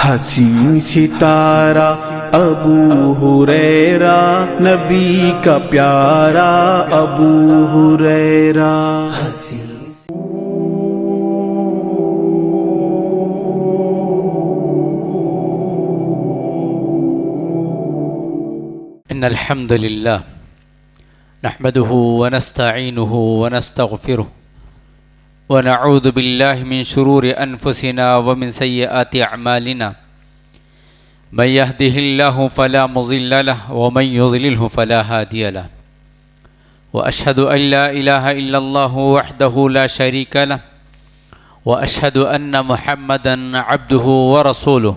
حسین ستارہ ابو ہریرہ نبی کا پیارا ابو ہریرہ۔ ان الحمد للہ نحمده ونستعینه ونستغفره ونعوذ باللہ من شرور انفسنا ومن سیئات اعمالنا من يهده الله فلا مضل له ومن يضلله فلا هادي له واشهد ان لا اله الا الله وحده لا شريك له واشهد ان محمدا عبده ورسوله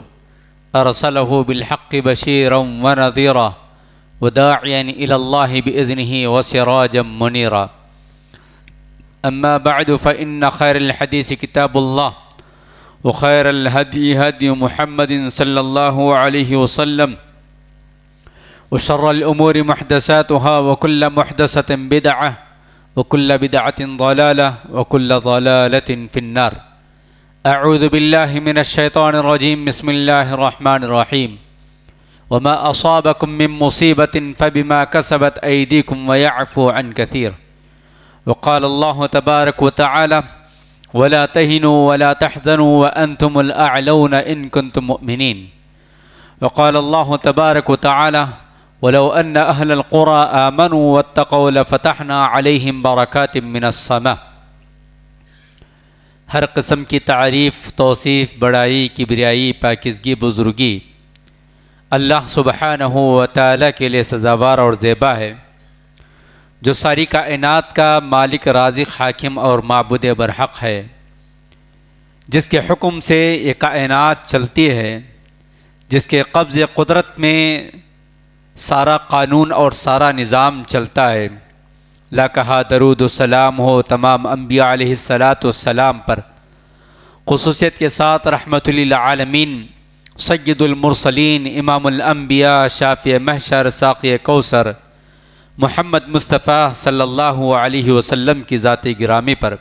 ارسله بالحق بشيرا ونذيرا وداعيا إلى الله بإذنه وسراجا منيرا أما بعد فإن خير الحديث كتاب الله وخير الهدي هدي محمد صلى الله عليه وسلم وشر الأمور محدثاتها وكل محدثة بدعة وكل بدعة ضلالة وكل ضلالة في النار أعوذ بالله من الشيطان الرجيم بسم الله الرحمن الرحيم وما أصابكم من مصيبة فبما كسبت أيديكم ويعفو عن كثير وقال الله تبارك وتعالى ولا تهنوا ولا تحزنوا وأنتم الأعلون إن كنتم مؤمنين وقال الله تبارك وتعالى ولو أن أهل القرى آمنوا واتقوا لفتحنا عليهم بركات من السماء۔ ہر قسم کی تعریف، توصیف، بڑائی، کبریائی، پاکیزگی، بزرگی اللہ سبحانہ و تعالیٰ کے لیے سزاوار اور زیبا ہے، جو ساری کائنات کا مالک، رازق، حاکم اور معبود برحق ہے، جس کے حکم سے یہ کائنات چلتی ہے، جس کے قبض قدرت میں سارا قانون اور سارا نظام چلتا ہے۔ لاکھا درود و سلام ہو تمام انبیاء علیہ السلام پر، خصوصیت کے ساتھ رحمت للعالمین سید المرسلین، امام الانبیاء، شافع محشر، ساقی کوثر، محمد مصطفیٰ صلی اللہ علیہ وسلم کی ذات گرامی پر،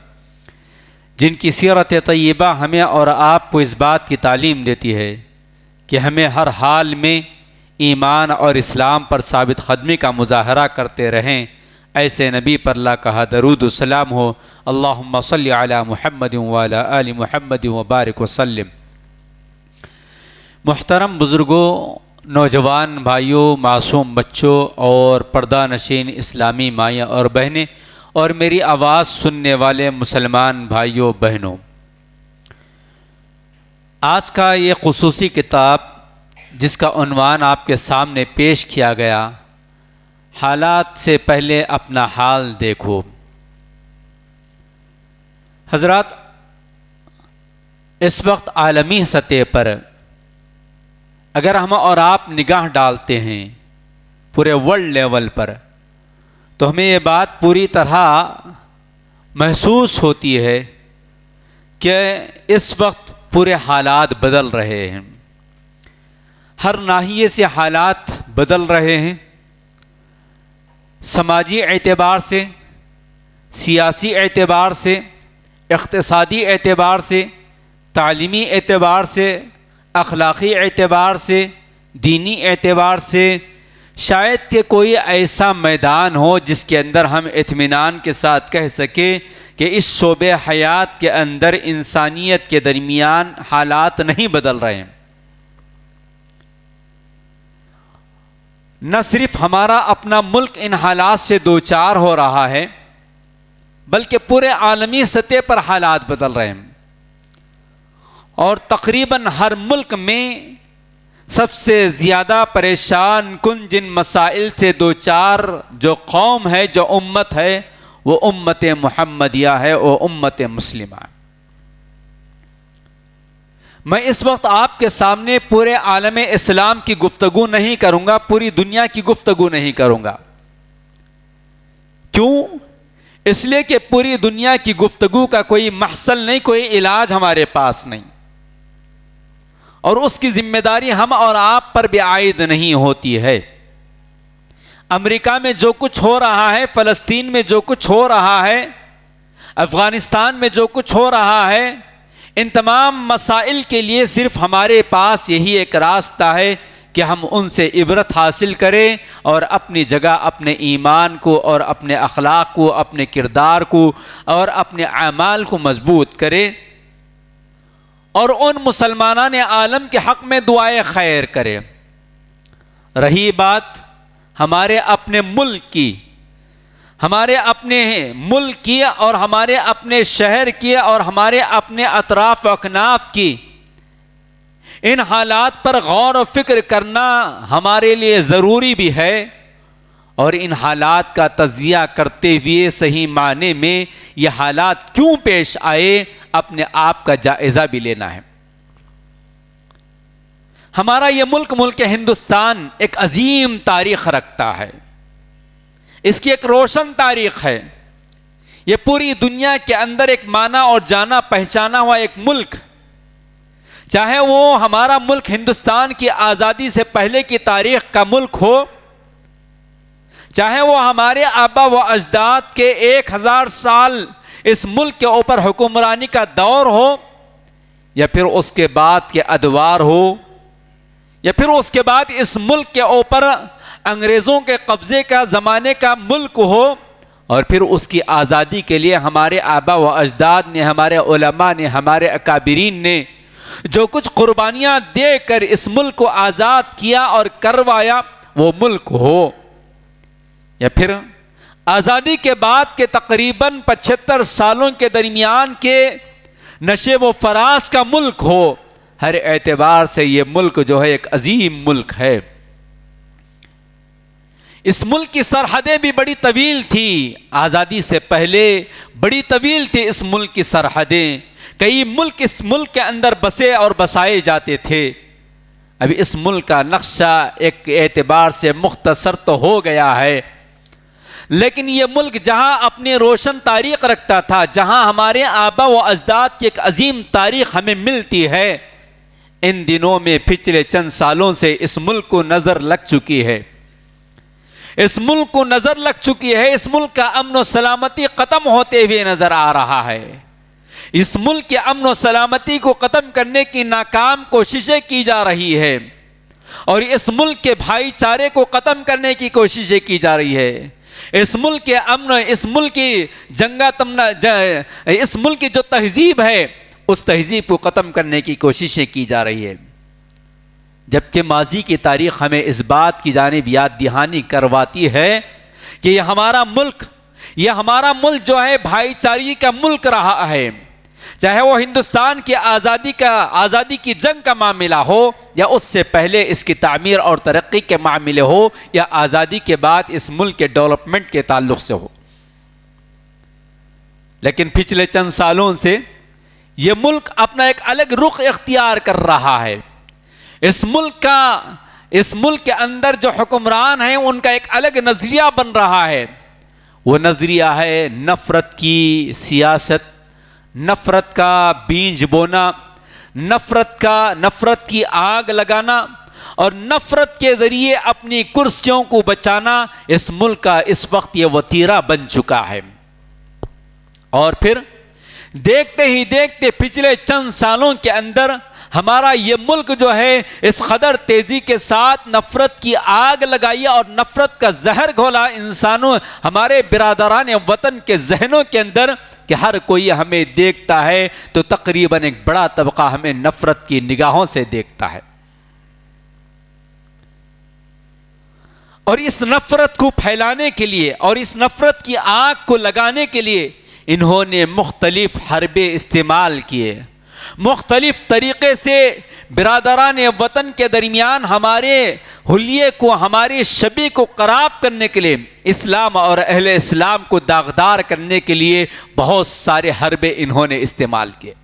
جن کی سیرت طیبہ ہمیں اور آپ کو اس بات کی تعلیم دیتی ہے کہ ہمیں ہر حال میں ایمان اور اسلام پر ثابت قدمی کا مظاہرہ کرتے رہیں۔ ایسے نبی پر لاکھا درود و سلام ہو۔ اللہم صلی علی محمد وعلی آل محمد وبارک وسلم۔ محترم بزرگوں، نوجوان بھائیوں، معصوم بچوں اور پردہ نشین اسلامی مائیں اور بہنیں اور میری آواز سننے والے مسلمان بھائیوں بہنوں، آج کا یہ خصوصی کتاب جس کا عنوان آپ کے سامنے پیش کیا گیا، حالات سے پہلے اپنا حال دیکھو۔ حضرات، اس وقت عالمی سطح پر اگر ہم اور آپ نگاہ ڈالتے ہیں پورے ورلڈ لیول پر، تو ہمیں یہ بات پوری طرح محسوس ہوتی ہے کہ اس وقت پورے حالات بدل رہے ہیں، ہر ناحیے سے حالات بدل رہے ہیں، سماجی اعتبار سے، سیاسی اعتبار سے، اقتصادی اعتبار سے، تعلیمی اعتبار سے، اخلاقی اعتبار سے، دینی اعتبار سے، شاید کہ کوئی ایسا میدان ہو جس کے اندر ہم اطمینان کے ساتھ کہہ سکیں کہ اس شعبہ حیات کے اندر انسانیت کے درمیان حالات نہیں بدل رہے ہیں۔ نہ صرف ہمارا اپنا ملک ان حالات سے دوچار ہو رہا ہے، بلکہ پورے عالمی سطح پر حالات بدل رہے ہیں، اور تقریباً ہر ملک میں سب سے زیادہ پریشان کن جن مسائل سے دوچار جو قوم ہے، جو امت ہے، وہ امت محمدیہ ہے، وہ امت مسلمہ ہے۔ میں اس وقت آپ کے سامنے پورے عالم اسلام کی گفتگو نہیں کروں گا، پوری دنیا کی گفتگو نہیں کروں گا۔ کیوں؟ اس لیے کہ پوری دنیا کی گفتگو کا کوئی محصل نہیں، کوئی علاج ہمارے پاس نہیں، اور اس کی ذمہ داری ہم اور آپ پر بھی عائد نہیں ہوتی ہے۔ امریکہ میں جو کچھ ہو رہا ہے، فلسطین میں جو کچھ ہو رہا ہے، افغانستان میں جو کچھ ہو رہا ہے، ان تمام مسائل کے لیے صرف ہمارے پاس یہی ایک راستہ ہے کہ ہم ان سے عبرت حاصل کریں اور اپنی جگہ اپنے ایمان کو اور اپنے اخلاق کو، اپنے کردار کو اور اپنے اعمال کو مضبوط کریں، اور ان مسلمانان عالم کے حق میں دعائے خیر کریں۔ رہی بات ہمارے اپنے ملک کی، ہمارے اپنے ملک کی اور ہمارے اپنے شہر کی اور ہمارے اپنے اطراف و اکناف کی، ان حالات پر غور و فکر کرنا ہمارے لیے ضروری بھی ہے، اور ان حالات کا تجزیہ کرتے ہوئے صحیح معنی میں یہ حالات کیوں پیش آئے اپنے آپ کا جائزہ بھی لینا ہے۔ ہمارا یہ ملک ہندوستان ایک عظیم تاریخ رکھتا ہے، اس کی ایک روشن تاریخ ہے۔ یہ پوری دنیا کے اندر ایک مانا اور جانا پہچانا ہوا ایک ملک، چاہے وہ ہمارا ملک ہندوستان کی آزادی سے پہلے کی تاریخ کا ملک ہو، چاہے وہ ہمارے آبا و اجداد کے 1000 سال اس ملک کے اوپر حکمرانی کا دور ہو، یا پھر اس کے بعد کے ادوار ہو، یا پھر اس کے بعد اس ملک کے اوپر انگریزوں کے قبضے کا زمانے کا ملک ہو، اور پھر اس کی آزادی کے لیے ہمارے آبا و اجداد نے، ہمارے علماء نے، ہمارے اکابرین نے جو کچھ قربانیاں دے کر اس ملک کو آزاد کیا اور کروایا وہ ملک ہو، یا پھر آزادی کے بعد کے تقریباً 75 سالوں کے درمیان کے نشیب و فراز کا ملک ہو، ہر اعتبار سے یہ ملک جو ہے ایک عظیم ملک ہے۔ اس ملک کی سرحدیں بھی بڑی طویل تھی، آزادی سے پہلے بڑی طویل تھی اس ملک کی سرحدیں، کئی ملک اس ملک کے اندر بسے اور بسائے جاتے تھے۔ اب اس ملک کا نقشہ ایک اعتبار سے مختصر تو ہو گیا ہے، لیکن یہ ملک جہاں اپنی روشن تاریخ رکھتا تھا، جہاں ہمارے آبا و اجداد کی ایک عظیم تاریخ ہمیں ملتی ہے، ان دنوں میں پچھلے چند سالوں سے اس ملک کو نظر لگ چکی ہے، اس ملک کو نظر لگ چکی ہے، اس ملک کا امن و سلامتی ختم ہوتے ہوئے نظر آ رہا ہے۔ اس ملک کے امن و سلامتی کو ختم کرنے کی ناکام کوششیں کی جا رہی ہے، اور اس ملک کے بھائی چارے کو ختم کرنے کی کوششیں کی جا رہی ہے۔ اس ملک کے امن، اس ملک کی اس ملک کی جو تہذیب ہے، اس تہذیب کو ختم کرنے کی کوششیں کی جا رہی ہے، جبکہ ماضی کی تاریخ ہمیں اس بات کی جانب یاد دہانی کرواتی ہے کہ یہ ہمارا ملک جو ہے بھائی چارگی کا ملک رہا ہے، چاہے وہ ہندوستان کی آزادی کی جنگ کا معاملہ ہو، یا اس سے پہلے اس کی تعمیر اور ترقی کے معاملے ہو، یا آزادی کے بعد اس ملک کے ڈیولپمنٹ کے تعلق سے ہو۔ لیکن پچھلے چند سالوں سے یہ ملک اپنا ایک الگ رخ اختیار کر رہا ہے۔ اس ملک کے اندر جو حکمران ہیں ان کا ایک الگ نظریہ بن رہا ہے، وہ نظریہ ہے نفرت کی سیاست، نفرت کا بیج بونا، نفرت کی آگ لگانا، اور نفرت کے ذریعے اپنی کرسیوں کو بچانا اس ملک کا اس وقت یہ وتیرہ بن چکا ہے۔ اور پھر دیکھتے ہی دیکھتے پچھلے چند سالوں کے اندر ہمارا یہ ملک جو ہے اس قدر تیزی کے ساتھ نفرت کی آگ لگائی اور نفرت کا زہر گھولا انسانوں، ہمارے برادران وطن کے ذہنوں کے اندر، کہ ہر کوئی ہمیں دیکھتا ہے تو تقریباً ایک بڑا طبقہ ہمیں نفرت کی نگاہوں سے دیکھتا ہے۔ اور اس نفرت کو پھیلانے کے لیے اور اس نفرت کی آگ کو لگانے کے لیے انہوں نے مختلف حربے استعمال کیے، مختلف طریقے سے برادران وطن کے درمیان ہمارے حلیے کو، ہماری شبیہ کو خراب کرنے کے لیے، اسلام اور اہل اسلام کو داغدار کرنے کے لیے بہت سارے حربے انہوں نے استعمال کیے۔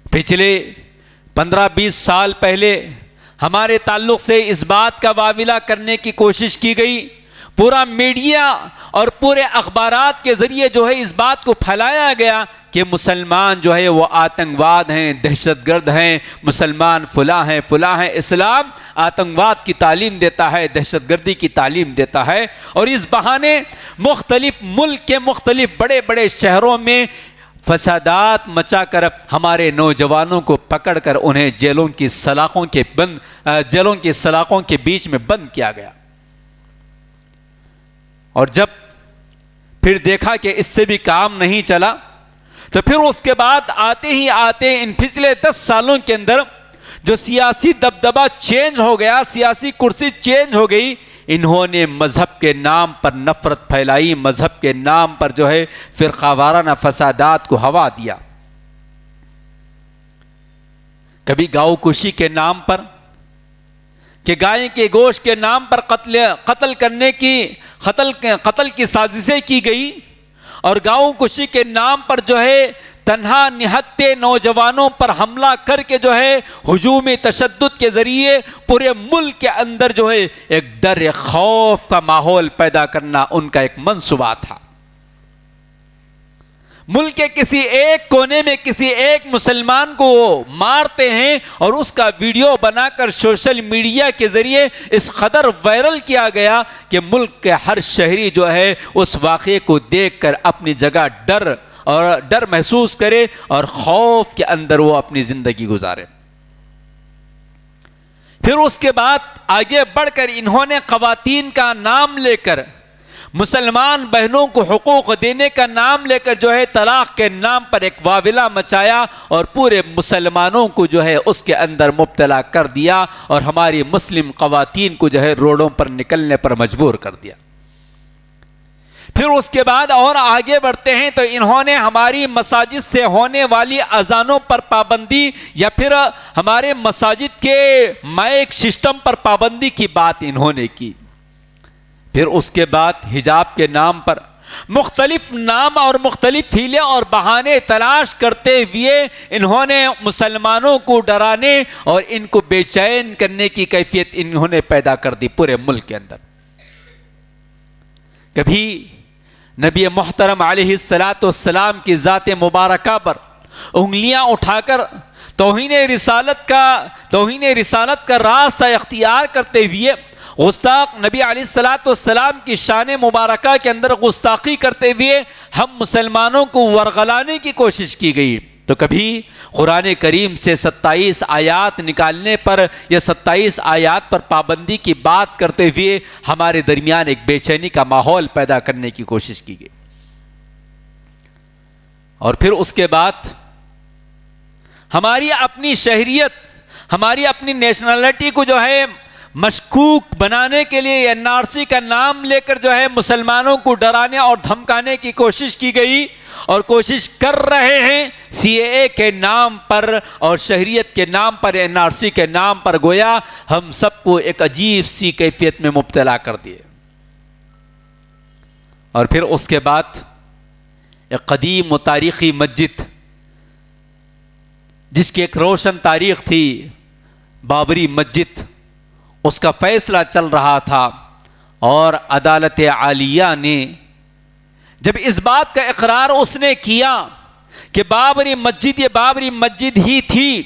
پچھلے 15-20 سال پہلے ہمارے تعلق سے اس بات کا واویلا کرنے کی کوشش کی گئی، پورا میڈیا اور پورے اخبارات کے ذریعے جو ہے اس بات کو پھیلایا گیا کہ مسلمان جو ہے وہ آتنکواد ہیں، دہشت گرد ہیں، مسلمان فلاں ہیں، اسلام آتنکواد کی تعلیم دیتا ہے، دہشت گردی کی تعلیم دیتا ہے۔ اور اس بہانے مختلف ملک کے مختلف بڑے بڑے شہروں میں فسادات مچا کر ہمارے نوجوانوں کو پکڑ کر انہیں جیلوں کی سلاخوں کے بیچ میں بند کیا گیا. اور جب پھر دیکھا کہ اس سے بھی کام نہیں چلا تو پھر اس کے بعد آتے ہی آتے ان پچھلے 10 سالوں کے اندر جو سیاسی دبدبہ چینج ہو گیا، سیاسی کرسی چینج ہو گئی، انہوں نے مذہب کے نام پر نفرت پھیلائی، مذہب کے نام پر جو ہے فرقہ وارانہ فسادات کو ہوا دیا. کبھی گاؤں کشی کے نام پر، کہ گائے کے گوشت کے نام پر قتل کی سازشیں کی گئی، اور گاؤں کشی کے نام پر جو ہے تنہا نہتے نوجوانوں پر حملہ کر کے جو ہے ہجومی تشدد کے ذریعے پورے ملک کے اندر جو ہے ایک ڈر، ایک خوف کا ماحول پیدا کرنا ان کا ایک منصوبہ تھا. ملک کے کسی ایک کونے میں کسی ایک مسلمان کو وہ مارتے ہیں اور اس کا ویڈیو بنا کر سوشل میڈیا کے ذریعے اس قدر وائرل کیا گیا کہ ملک کے ہر شہری جو ہے اس واقعے کو دیکھ کر اپنی جگہ ڈر محسوس کرے اور خوف کے اندر وہ اپنی زندگی گزارے. پھر اس کے بعد آگے بڑھ کر انہوں نے خواتین کا نام لے کر، مسلمان بہنوں کو حقوق دینے کا نام لے کر جو ہے طلاق کے نام پر ایک واویلا مچایا اور پورے مسلمانوں کو جو ہے اس کے اندر مبتلا کر دیا اور ہماری مسلم خواتین کو جو ہے روڈوں پر نکلنے پر مجبور کر دیا. پھر اس کے بعد اور آگے بڑھتے ہیں تو انہوں نے ہماری مساجد سے ہونے والی اذانوں پر پابندی یا پھر ہمارے مساجد کے مائک سسٹم پر پابندی کی بات انہوں نے کی. پھر اس کے بعد حجاب کے نام پر مختلف نام اور مختلف ہیلے اور بہانے تلاش کرتے ہوئے انہوں نے مسلمانوں کو ڈرانے اور ان کو بے چین کرنے کی کیفیت انہوں نے پیدا کر دی پورے ملک کے اندر. کبھی نبی محترم علیہ السلام کی ذات مبارکہ پر انگلیاں اٹھا کر توہین رسالت کا راستہ اختیار کرتے ہوئے گستاخ نبی علیہ السلام کی شان مبارکہ کے اندر گستاخی کرتے ہوئے ہم مسلمانوں کو ورغلانے کی کوشش کی گئی. تو کبھی قرآن کریم سے 27 آیات نکالنے پر یا 27 آیات پر پابندی کی بات کرتے ہوئے ہمارے درمیان ایک بے چینی کا ماحول پیدا کرنے کی کوشش کی گئی. اور پھر اس کے بعد ہماری اپنی شہریت، ہماری اپنی نیشنلٹی کو جو ہے مشکوک بنانے کے لیے NRC کا نام لے کر جو ہے مسلمانوں کو ڈرانے اور دھمکانے کی کوشش کی گئی اور کوشش کر رہے ہیں. CAA کے نام پر اور شہریت کے نام پر، NRC کے نام پر گویا ہم سب کو ایک عجیب سی کیفیت میں مبتلا کر دیے. اور پھر اس کے بعد ایک قدیم و تاریخی مسجد جس کی ایک روشن تاریخ تھی، بابری مسجد، اس کا فیصلہ چل رہا تھا اور عدالت عالیہ نے جب اس بات کا اقرار اس نے کیا کہ بابری مسجد یہ بابری مسجد ہی تھی،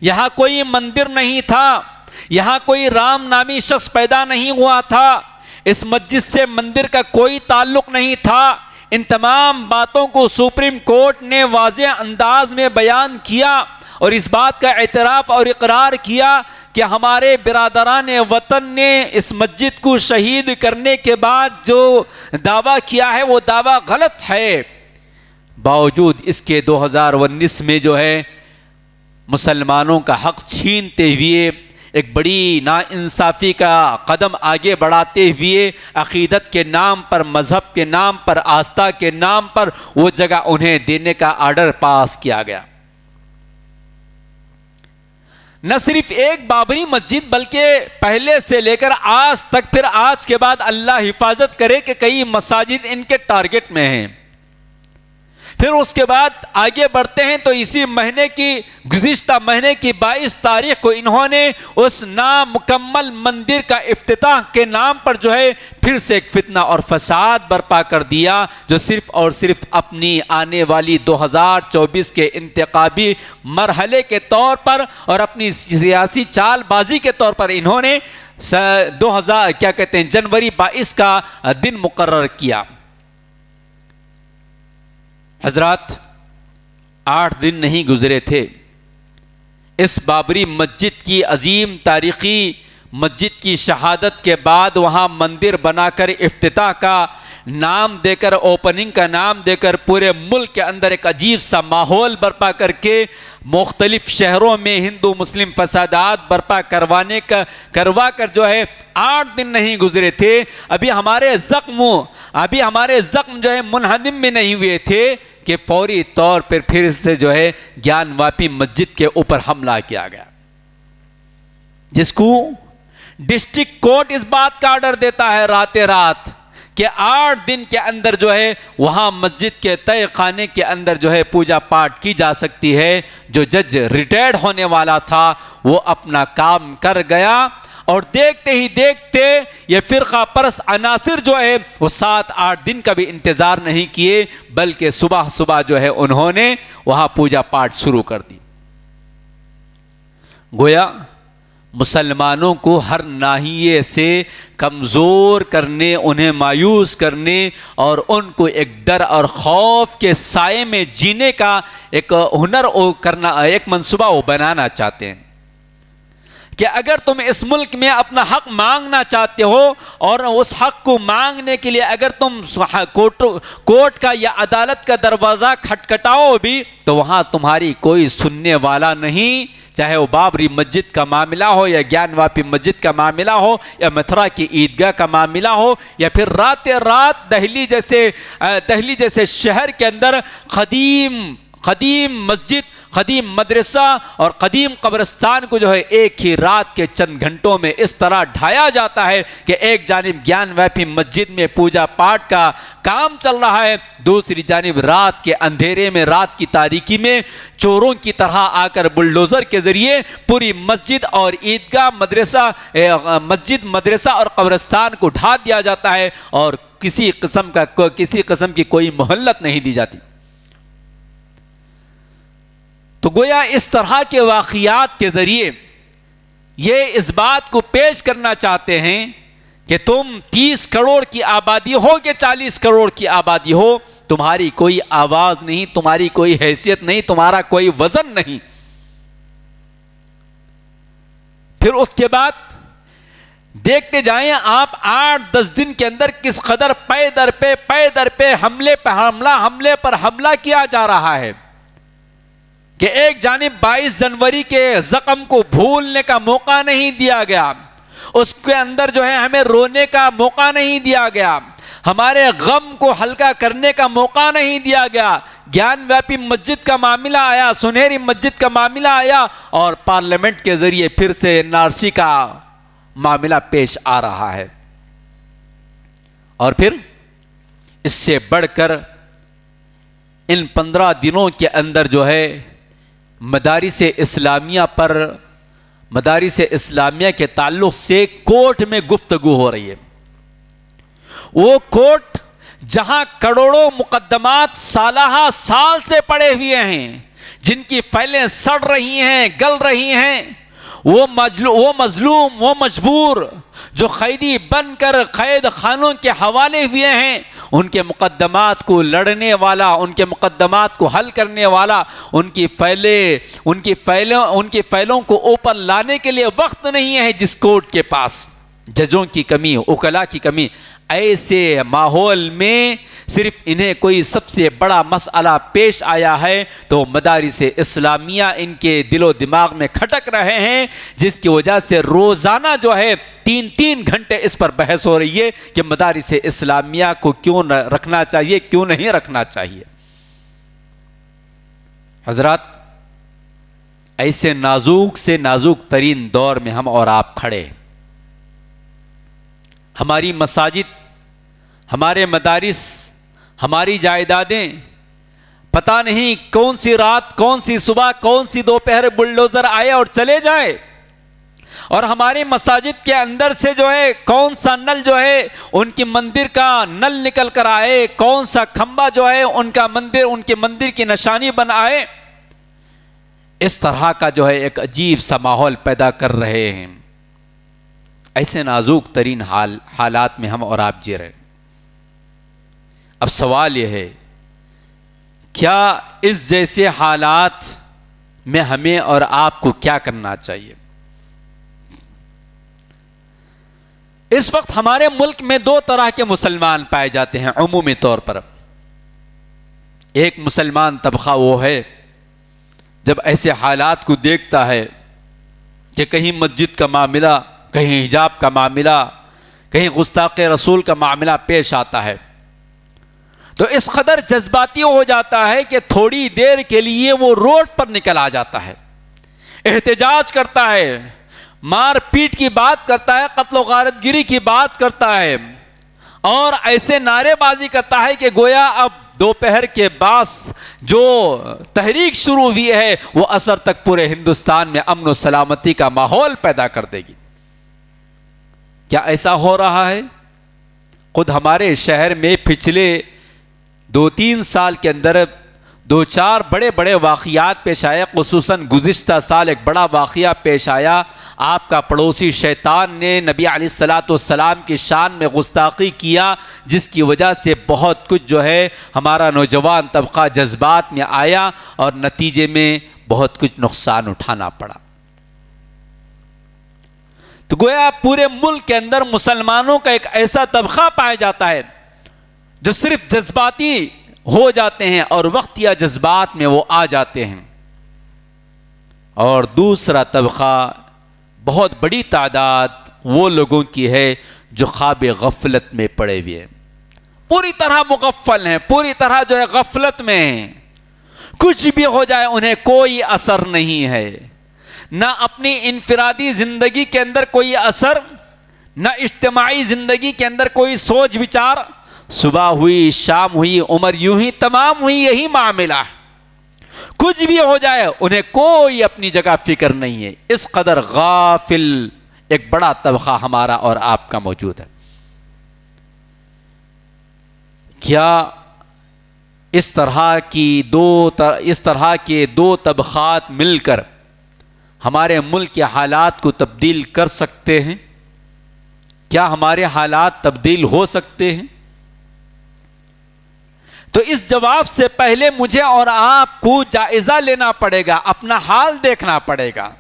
یہاں کوئی مندر نہیں تھا، یہاں کوئی رام نامی شخص پیدا نہیں ہوا تھا، اس مسجد سے مندر کا کوئی تعلق نہیں تھا. ان تمام باتوں کو سپریم کورٹ نے واضح انداز میں بیان کیا اور اس بات کا اعتراف اور اقرار کیا کہ ہمارے برادران وطن نے اس مسجد کو شہید کرنے کے بعد جو دعویٰ کیا ہے وہ دعویٰ غلط ہے. باوجود اس کے 2019 میں جو ہے مسلمانوں کا حق چھینتے ہوئے ایک بڑی ناانصافی کا قدم آگے بڑھاتے ہوئے عقیدت کے نام پر، مذہب کے نام پر، آستھا کے نام پر وہ جگہ انہیں دینے کا آرڈر پاس کیا گیا. نہ صرف ایک بابری مسجد بلکہ پہلے سے لے کر آج تک، پھر آج کے بعد اللہ حفاظت کرے کہ کئی مساجد ان کے ٹارگٹ میں ہیں. پھر اس کے بعد آگے بڑھتے ہیں تو اسی مہینے کی گزشتہ مہینے کی 22 تاریخ کو انہوں نے اس نامکمل مندر کا افتتاح کے نام پر جو ہے پھر سے ایک فتنہ اور فساد برپا کر دیا، جو صرف اور صرف اپنی آنے والی 2024 کے انتخابی مرحلے کے طور پر اور اپنی سیاسی چال بازی کے طور پر انہوں نے جنوری 22 کا دن مقرر کیا. حضرات، 8 دن نہیں گزرے تھے اس بابری مسجد کی عظیم تاریخی مسجد کی شہادت کے بعد وہاں مندر بنا کر افتتاح کا نام دے کر، اوپننگ کا نام دے کر پورے ملک کے اندر ایک عجیب سا ماحول برپا کر کے مختلف شہروں میں ہندو مسلم فسادات برپا کروا کر جو ہے 8 دن نہیں گزرے تھے، ابھی ہمارے زخم جو ہے منہدم بھی نہیں ہوئے تھے کہ فوری طور پر پھر سے جو ہے گیان واپی مسجد کے اوپر حملہ کیا گیا، جس کو ڈسٹرکٹ کورٹ اس بات کا آرڈر دیتا ہے رات کہ 8 دن کے اندر جو ہے وہاں مسجد کے تہہ خانے کے اندر جو ہے پوجا پاٹ کی جا سکتی ہے۔ جو جج ریٹائرڈ ہونے والا تھا وہ اپنا کام کر گیا، اور دیکھتے ہی دیکھتے یہ فرقہ پرست عناصر جو ہے وہ 7-8 دن کا بھی انتظار نہیں کیے، بلکہ صبح جو ہے انہوں نے وہاں پوجا پاٹ شروع کر دی۔ گویا مسلمانوں کو ہر ناحیے سے کمزور کرنے، انہیں مایوس کرنے اور ان کو ایک ڈر اور خوف کے سائے میں جینے کا ایک ہنر کرنا، ایک منصوبہ وہ بنانا چاہتے ہیں کہ اگر تم اس ملک میں اپنا حق مانگنا چاہتے ہو اور اس حق کو مانگنے کے لیے اگر تم کورٹ کا یا عدالت کا دروازہ کھٹکھٹاؤ بھی تو وہاں تمہاری کوئی سننے والا نہیں، چاہے وہ بابری مسجد کا معاملہ ہو یا گیان واپی مسجد کا معاملہ ہو یا متھرا کی عیدگاہ کا معاملہ ہو یا پھر رات دہلی جیسے شہر کے اندر قدیم مسجد، قدیم مدرسہ اور قدیم قبرستان کو جو ہے ایک ہی رات کے چند گھنٹوں میں اس طرح ڈھایا جاتا ہے کہ ایک جانب گیان واپی مسجد میں پوجا پاٹ کا کام چل رہا ہے، دوسری جانب رات کے اندھیرے میں، رات کی تاریکی میں چوروں کی طرح آ کر بلڈوزر کے ذریعے پوری مسجد اور عیدگاہ، مدرسہ اور قبرستان کو ڈھا دیا جاتا ہے، اور کسی قسم کی کوئی مہلت نہیں دی جاتی۔ تو گویا اس طرح کے واقعات کے ذریعے یہ اس بات کو پیش کرنا چاہتے ہیں کہ تم 30 کروڑ کی آبادی ہو کہ 40 کروڑ کی آبادی ہو، تمہاری کوئی آواز نہیں، تمہاری کوئی حیثیت نہیں، تمہارا کوئی وزن نہیں۔ پھر اس کے بعد دیکھتے جائیں آپ 8-10 دن کے اندر کس قدر پے در پہ حملے پر حملہ کیا جا رہا ہے کہ ایک جانب 22 جنوری کے زخم کو بھولنے کا موقع نہیں دیا گیا، اس کے اندر جو ہے ہمیں رونے کا موقع نہیں دیا گیا، ہمارے غم کو ہلکا کرنے کا موقع نہیں دیا گیا۔ گیان واپی مسجد کا معاملہ آیا، سنہری مسجد کا معاملہ آیا، اور پارلیمنٹ کے ذریعے پھر سے NRC کا معاملہ پیش آ رہا ہے، اور پھر اس سے بڑھ کر ان 15 دنوں کے اندر جو ہے مدارس اسلامیہ کے تعلق سے کورٹ میں گفتگو ہو رہی ہے۔ وہ کورٹ جہاں کروڑوں مقدمات سالہ سال سے پڑے ہوئے ہیں، جن کی فائلیں سڑ رہی ہیں، گل رہی ہیں، وہ مظلوم، وہ مجبور جو قیدی بن کر قید خانوں کے حوالے ہوئے ہیں، ان کے مقدمات کو لڑنے والا، ان کے مقدمات کو حل کرنے والا، ان کی فائلوں کو اوپر لانے کے لیے وقت نہیں ہے جس کورٹ کے پاس۔ ججوں کی کمی، وکلاء کی کمی، ایسے ماحول میں صرف انہیں کوئی سب سے بڑا مسئلہ پیش آیا ہے تو مدارس اسلامیہ ان کے دل و دماغ میں کھٹک رہے ہیں، جس کی وجہ سے روزانہ جو ہے 3 گھنٹے اس پر بحث ہو رہی ہے کہ مدارس اسلامیہ کو کیوں رکھنا چاہیے، کیوں نہیں رکھنا چاہیے۔ حضرات، ایسے نازک سے نازک ترین دور میں ہم اور آپ کھڑے، ہماری مساجد، ہمارے مدارس، ہماری جائیدادیں، پتہ نہیں کون سی رات، کون سی صبح، کون سی دوپہر بلڈوزر آئے اور چلے جائے، اور ہماری مساجد کے اندر سے جو ہے کون سا نل جو ہے ان کی مندر کا نل نکل کر آئے، کون سا کھمبا جو ہے ان کے مندر کی نشانی بن آئے، اس طرح کا جو ہے ایک عجیب سا ماحول پیدا کر رہے ہیں۔ ایسے نازک ترین حالات میں ہم اور آپ جی رہے ہیں۔ اب سوال یہ ہے کیا اس جیسے حالات میں ہمیں اور آپ کو کیا کرنا چاہیے؟ اس وقت ہمارے ملک میں دو طرح کے مسلمان پائے جاتے ہیں عمومی طور پر. ایک مسلمان طبقہ وہ ہے جب ایسے حالات کو دیکھتا ہے کہ کہیں مسجد کا معاملہ، کہیں حجاب کا معاملہ، کہیں گستاخ رسول کا معاملہ پیش آتا ہے تو اس قدر جذباتی ہو جاتا ہے کہ تھوڑی دیر کے لیے وہ روڈ پر نکل آ جاتا ہے، احتجاج کرتا ہے، مار پیٹ کی بات کرتا ہے، قتل و غارت گری کی بات کرتا ہے، اور ایسے نعرے بازی کرتا ہے کہ گویا اب دوپہر کے بعد جو تحریک شروع ہوئی ہے وہ عصر تک پورے ہندوستان میں امن و سلامتی کا ماحول پیدا کر دے گی. کیا ایسا ہو رہا ہے؟ خود ہمارے شہر میں پچھلے 2-3 سال کے اندر 2-4 بڑے بڑے واقعات پیش آئے. خصوصاً گزشتہ سال ایک بڑا واقعہ پیش آیا. آپ کا پڑوسی شیطان نے نبی علیہ الصلاۃ والسلام کی شان میں گستاخی کیا، جس کی وجہ سے بہت کچھ جو ہے ہمارا نوجوان طبقہ جذبات میں آیا اور نتیجے میں بہت کچھ نقصان اٹھانا پڑا. تو گویا پورے ملک کے اندر مسلمانوں کا ایک ایسا طبقہ پایا جاتا ہے جو صرف جذباتی ہو جاتے ہیں اور وقت یا جذبات میں وہ آ جاتے ہیں، اور دوسرا طبقہ بہت بڑی تعداد وہ لوگوں کی ہے جو خواب غفلت میں پڑے ہوئے ہیں، پوری طرح مغفل ہیں، پوری طرح جو ہے غفلت میں ہیں. کچھ بھی ہو جائے انہیں کوئی اثر نہیں ہے، نہ اپنی انفرادی زندگی کے اندر کوئی اثر، نہ اجتماعی زندگی کے اندر کوئی سوچ بچار. صبح ہوئی، شام ہوئی، عمر یوں ہی تمام ہوئی، یہی معاملہ ہے. کچھ بھی ہو جائے انہیں کوئی اپنی جگہ فکر نہیں ہے. اس قدر غافل ایک بڑا طبقہ ہمارا اور آپ کا موجود ہے. کیا اس طرح کے دو طبقات مل کر ہمارے ملک کے حالات کو تبدیل کر سکتے ہیں؟ کیا ہمارے حالات تبدیل ہو سکتے ہیں؟ تو اس جواب سے پہلے مجھے اور آپ کو جائزہ لینا پڑے گا، اپنا حال دیکھنا پڑے گا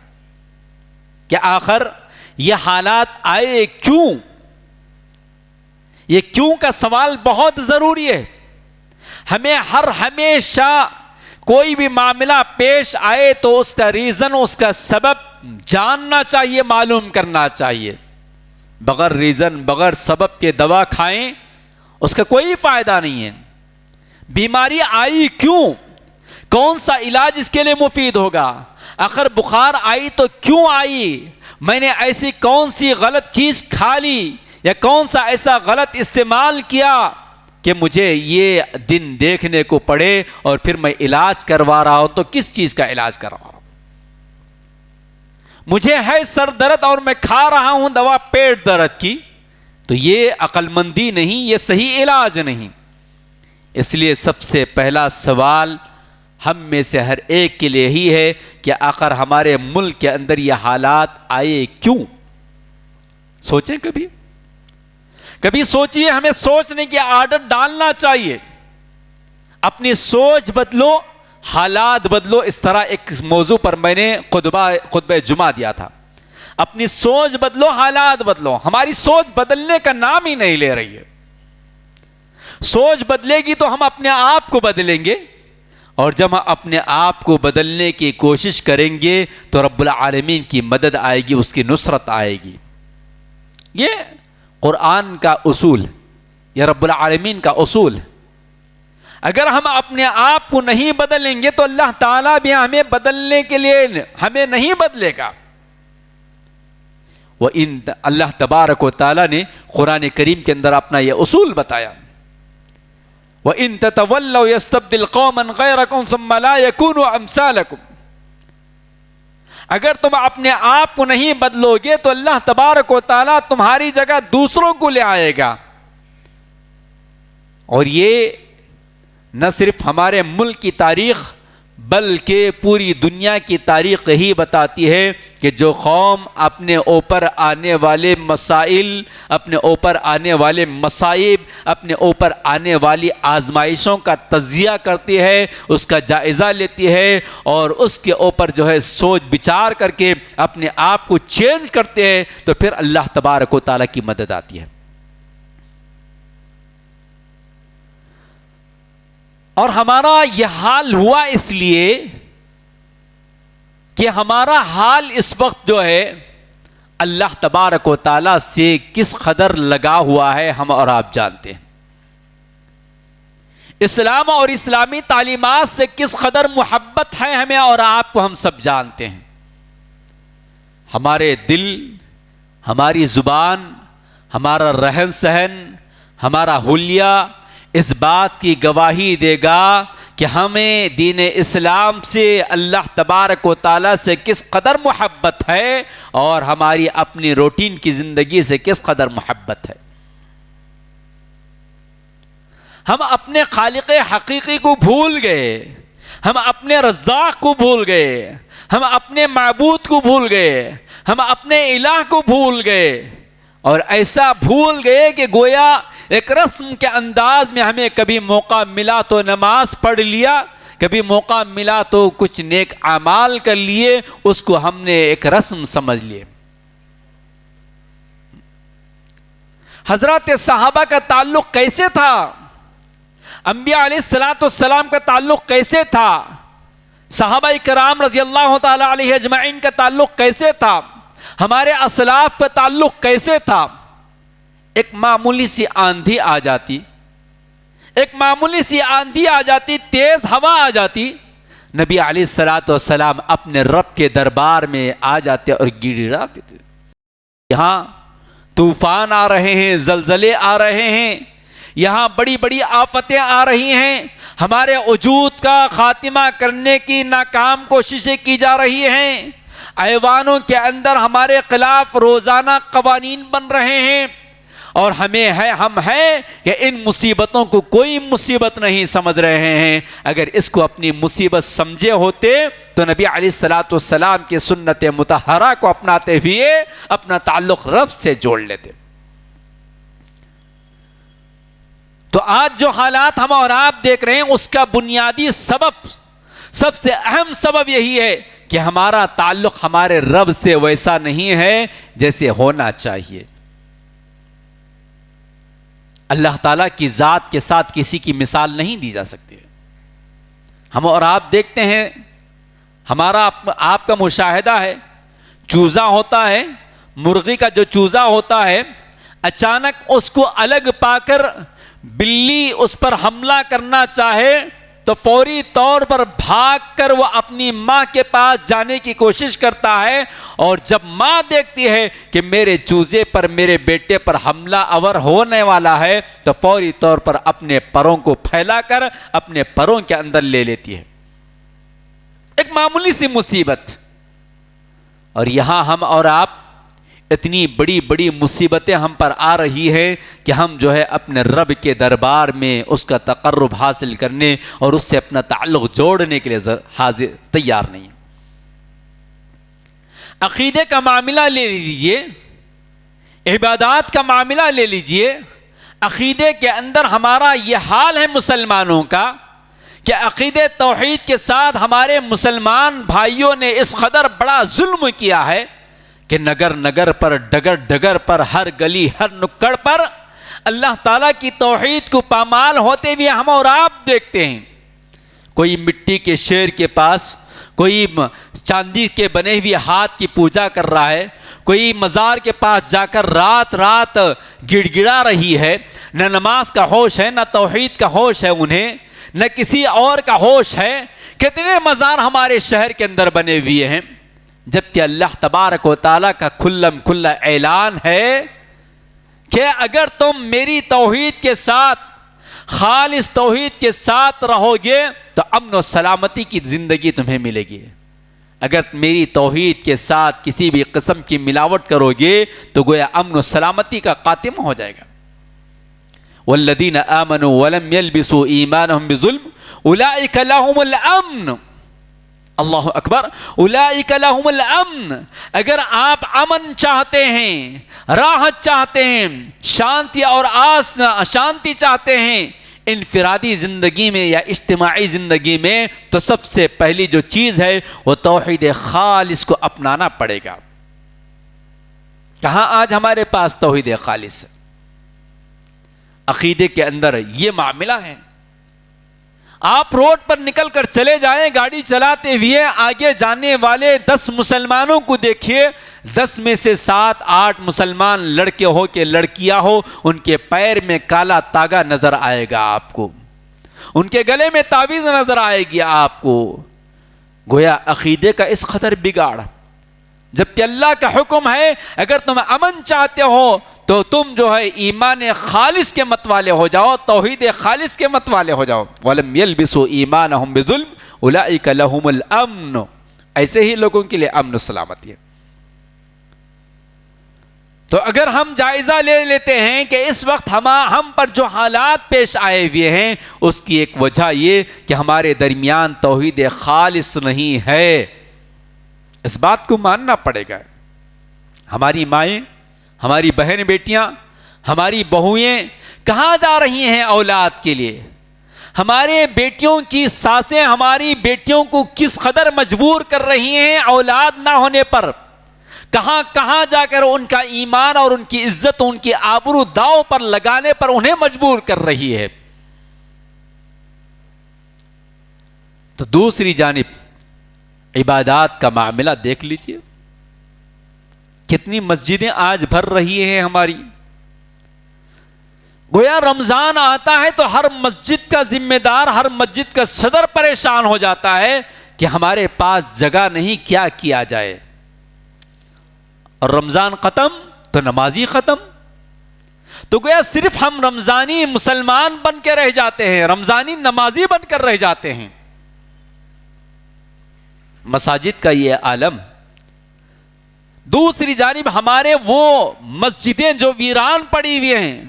کہ آخر یہ حالات آئے کیوں؟ یہ کیوں کا سوال بہت ضروری ہے. ہمیں ہمیشہ کوئی بھی معاملہ پیش آئے تو اس کا ریزن، اس کا سبب جاننا چاہیے، معلوم کرنا چاہیے. بغیر ریزن، بغیر سبب کے دوا کھائیں اس کا کوئی فائدہ نہیں ہے. بیماری آئی کیوں؟ کون سا علاج اس کے لیے مفید ہوگا؟ آخر بخار آئی تو کیوں آئی؟ میں نے ایسی کون سی غلط چیز کھا لی یا کون سا ایسا غلط استعمال کیا کہ مجھے یہ دن دیکھنے کو پڑے، اور پھر میں علاج کروا رہا ہوں تو کس چیز کا علاج کروا رہا ہوں؟ مجھے ہے سر درد اور میں کھا رہا ہوں دوا پیٹ درد کی، تو یہ عقل مندی نہیں، یہ صحیح علاج نہیں. اس لیے سب سے پہلا سوال ہم میں سے ہر ایک کے لیے ہی ہے کہ آخر ہمارے ملک کے اندر یہ حالات آئے کیوں؟ سوچیں کبھی سوچئے. ہمیں سوچنے کی عادت ڈالنا چاہیے. اپنی سوچ بدلو، حالات بدلو. اس طرح ایک موضوع پر میں نے خطبہ جمعہ دیا تھا. اپنی سوچ بدلو، حالات بدلو. ہماری سوچ بدلنے کا نام ہی نہیں لے رہی ہے. سوچ بدلے گی تو ہم اپنے آپ کو بدلیں گے، اور جب ہم اپنے آپ کو بدلنے کی کوشش کریں گے تو رب العالمین کی مدد آئے گی، اس کی نصرت آئے گی. یہ قرآن کا اصول، یہ رب العالمین کا اصول. اگر ہم اپنے آپ کو نہیں بدلیں گے تو اللہ تعالیٰ بھی ہمیں بدلنے کے لیے ہمیں نہیں بدلے گا. اللہ تبارک و تعالیٰ نے قرآن کریم کے اندر اپنا یہ اصول بتایا. وَإِن تَتَوَلَّوْا يَسْتَبْدِلْ قَوْمًا غَيْرَكُمْ ثُمَّ لَا يَكُونُوا أَمْثَالَكُمْ. اگر تم اپنے آپ کو نہیں بدلو گے تو اللہ تبارک و تعالیٰ تمہاری جگہ دوسروں کو لے آئے گا. اور یہ نہ صرف ہمارے ملک کی تاریخ بلکہ پوری دنیا کی تاریخ یہی بتاتی ہے کہ جو قوم اپنے اوپر آنے والے مسائل، اپنے اوپر آنے والے مصائب، اپنے اوپر آنے والی آزمائشوں کا تجزیہ کرتی ہے، اس کا جائزہ لیتی ہے اور اس کے اوپر جو ہے سوچ بچار کر کے اپنے آپ کو چینج کرتے ہیں، تو پھر اللہ تبارک و تعالیٰ کی مدد آتی ہے۔ اور ہمارا یہ حال ہوا اس لیے کہ ہمارا حال اس وقت جو ہے اللہ تبارک و تعالیٰ سے کس قدر لگا ہوا ہے ہم اور آپ جانتے ہیں۔ اسلام اور اسلامی تعلیمات سے کس قدر محبت ہے ہمیں اور آپ کو ہم سب جانتے ہیں۔ ہمارے دل، ہماری زبان، ہمارا رہن سہن، ہمارا حلیہ اس بات کی گواہی دے گا کہ ہمیں دین اسلام سے، اللہ تبارک و تعالیٰ سے کس قدر محبت ہے اور ہماری اپنی روٹین کی زندگی سے کس قدر محبت ہے۔ ہم اپنے خالق حقیقی کو بھول گئے، ہم اپنے رزاق کو بھول گئے، ہم اپنے معبود کو بھول گئے، ہم اپنے الہ کو بھول گئے، اور ایسا بھول گئے کہ گویا ایک رسم کے انداز میں ہمیں کبھی موقع ملا تو نماز پڑھ لیا، کبھی موقع ملا تو کچھ نیک اعمال کر لیے، اس کو ہم نے ایک رسم سمجھ لیے۔ حضرات صحابہ کا تعلق کیسے تھا؟ انبیاء علیہ السلام کا تعلق کیسے تھا؟ صحابہ کرام رضی اللہ تعالی علیہ اجمعین کا تعلق کیسے تھا؟ ہمارے اسلاف کا تعلق کیسے تھا؟ ایک معمولی سی آندھی آ جاتی، ایک معمولی سی آندھی آ جاتی، تیز ہوا آ جاتی، نبی علیہ السلام اپنے رب کے دربار میں آ جاتے اور گڑگڑاتے تھے۔ یہاں طوفان آ رہے ہیں، زلزلے آ رہے ہیں، یہاں بڑی بڑی آفتیں آ رہی ہیں، ہمارے وجود کا خاتمہ کرنے کی ناکام کوششیں کی جا رہی ہیں، ایوانوں کے اندر ہمارے خلاف روزانہ قوانین بن رہے ہیں، اور ہم ہیں کہ ان مصیبتوں کو کوئی مصیبت نہیں سمجھ رہے ہیں۔ اگر اس کو اپنی مصیبت سمجھے ہوتے تو نبی علیہ السلام کی سنت مطہرہ کو اپناتے ہوئے اپنا تعلق رب سے جوڑ لیتے۔ تو آج جو حالات ہم اور آپ دیکھ رہے ہیں، اس کا بنیادی سبب، سب سے اہم سبب یہی ہے کہ ہمارا تعلق ہمارے رب سے ویسا نہیں ہے جیسے ہونا چاہیے۔ اللہ تعالیٰ کی ذات کے ساتھ کسی کی مثال نہیں دی جا سکتی۔ ہم اور آپ دیکھتے ہیں، ہمارا آپ کا مشاہدہ ہے، چوزا ہوتا ہے، مرغی کا جو چوزا ہوتا ہے، اچانک اس کو الگ پا کر بلی اس پر حملہ کرنا چاہے تو فوری طور پر بھاگ کر وہ اپنی ماں کے پاس جانے کی کوشش کرتا ہے، اور جب ماں دیکھتی ہے کہ میرے چوزے پر، میرے بیٹے پر حملہ آور ہونے والا ہے، تو فوری طور پر اپنے پروں کو پھیلا کر اپنے پروں کے اندر لے لیتی ہے۔ ایک معمولی سی مصیبت، اور یہاں ہم اور آپ اتنی بڑی بڑی مصیبتیں ہم پر آ رہی ہیں کہ ہم جو ہے اپنے رب کے دربار میں اس کا تقرب حاصل کرنے اور اس سے اپنا تعلق جوڑنے کے لیے حاضر تیار نہیں۔ عقیدے کا معاملہ لے لیجئے، عبادات کا معاملہ لے لیجئے، عقیدے کے اندر ہمارا یہ حال ہے مسلمانوں کا کہ عقیدے توحید کے ساتھ ہمارے مسلمان بھائیوں نے اس قدر بڑا ظلم کیا ہے کہ نگر نگر پر، ڈگر ڈگر پر، ہر گلی ہر نکڑ پر اللہ تعالیٰ کی توحید کو پامال ہوتے ہوئے ہم اور آپ دیکھتے ہیں۔ کوئی مٹی کے شیر کے پاس، کوئی چاندی کے بنے ہوئے ہاتھ کی پوجا کر رہا ہے، کوئی مزار کے پاس جا کر رات رات گڑ گڑا رہی ہے، نہ نماز کا ہوش ہے، نہ توحید کا ہوش ہے انہیں، نہ کسی اور کا ہوش ہے۔ کتنے مزار ہمارے شہر کے اندر بنے ہوئے ہیں، جبکہ اللہ تبارک و تعالیٰ کا کھلم کھلا اعلان ہے کہ اگر تم میری توحید کے ساتھ، خالص توحید کے ساتھ رہو گے تو امن و سلامتی کی زندگی تمہیں ملے گی، اگر میری توحید کے ساتھ کسی بھی قسم کی ملاوٹ کرو گے تو گویا امن و سلامتی کا خاتمہ ہو جائے گا۔ والذین آمنوا ولم يلبسوا ایمانهم بظلم اولئک لهم الامن، اللہ اکبر. اولئک لہم الامن. اگر آپ امن چاہتے ہیں، راحت چاہتے ہیں، شانتی اور شانتی چاہتے ہیں انفرادی زندگی میں یا اجتماعی زندگی میں، تو سب سے پہلی جو چیز ہے وہ توحید خالص کو اپنانا پڑے گا. کہاں آج ہمارے پاس توحید خالص؟ عقیدے کے اندر یہ معاملہ ہے. آپ روڈ پر نکل کر چلے جائیں گاڑی چلاتے ہوئے، آگے جانے والے 10 مسلمانوں کو دیکھیے، 10 میں سے 7-8 مسلمان لڑکے ہو کہ لڑکیاں ہو، ان کے پیر میں کالا تاگا نظر آئے گا آپ کو، ان کے گلے میں تعویذ نظر آئے گی آپ کو. گویا عقیدے کا اس قدر بگاڑ، جبکہ اللہ کا حکم ہے اگر تم امن چاہتے ہو تو تم جو ہے ایمان خالص کے مت والے ہو جاؤ، توحید خالص کے مت والے ہو جاؤ. وَلَمْ يَلْبِسُوا إِيمَانَهُمْ بِظُلْمٍ أُولَئِكَ لَهُمُ الْأَمْنُ. ایسے ہی لوگوں کے لیے امن و سلامتی ہے. تو اگر ہم جائزہ لے لیتے ہیں کہ اس وقت ہم پر جو حالات پیش آئے ہوئے ہیں، اس کی ایک وجہ یہ کہ ہمارے درمیان توحید خالص نہیں ہے، اس بات کو ماننا پڑے گا. ہماری مائیں، ہماری بہن بیٹیاں، ہماری بہویں کہاں جا رہی ہیں اولاد کے لیے؟ ہمارے بیٹیوں کی ساسیں ہماری بیٹیوں کو کس قدر مجبور کر رہی ہیں اولاد نہ ہونے پر؟ کہاں کہاں جا کر ان کا ایمان اور ان کی عزت، ان کی آبرو داؤ پر لگانے پر انہیں مجبور کر رہی ہے. تو دوسری جانب عبادات کا معاملہ دیکھ لیجئے، کتنی مسجدیں آج بھر رہی ہیں ہماری. گویا رمضان آتا ہے تو ہر مسجد کا ذمہ دار، ہر مسجد کا صدر پریشان ہو جاتا ہے کہ ہمارے پاس جگہ نہیں، کیا کیا جائے. اور رمضان ختم تو نمازی ختم. تو گویا صرف ہم رمضانی مسلمان بن کے رہ جاتے ہیں، رمضانی نمازی بن کر رہ جاتے ہیں. مساجد کا یہ عالم. دوسری جانب ہمارے وہ مسجدیں جو ویران پڑی ہوئی ہیں،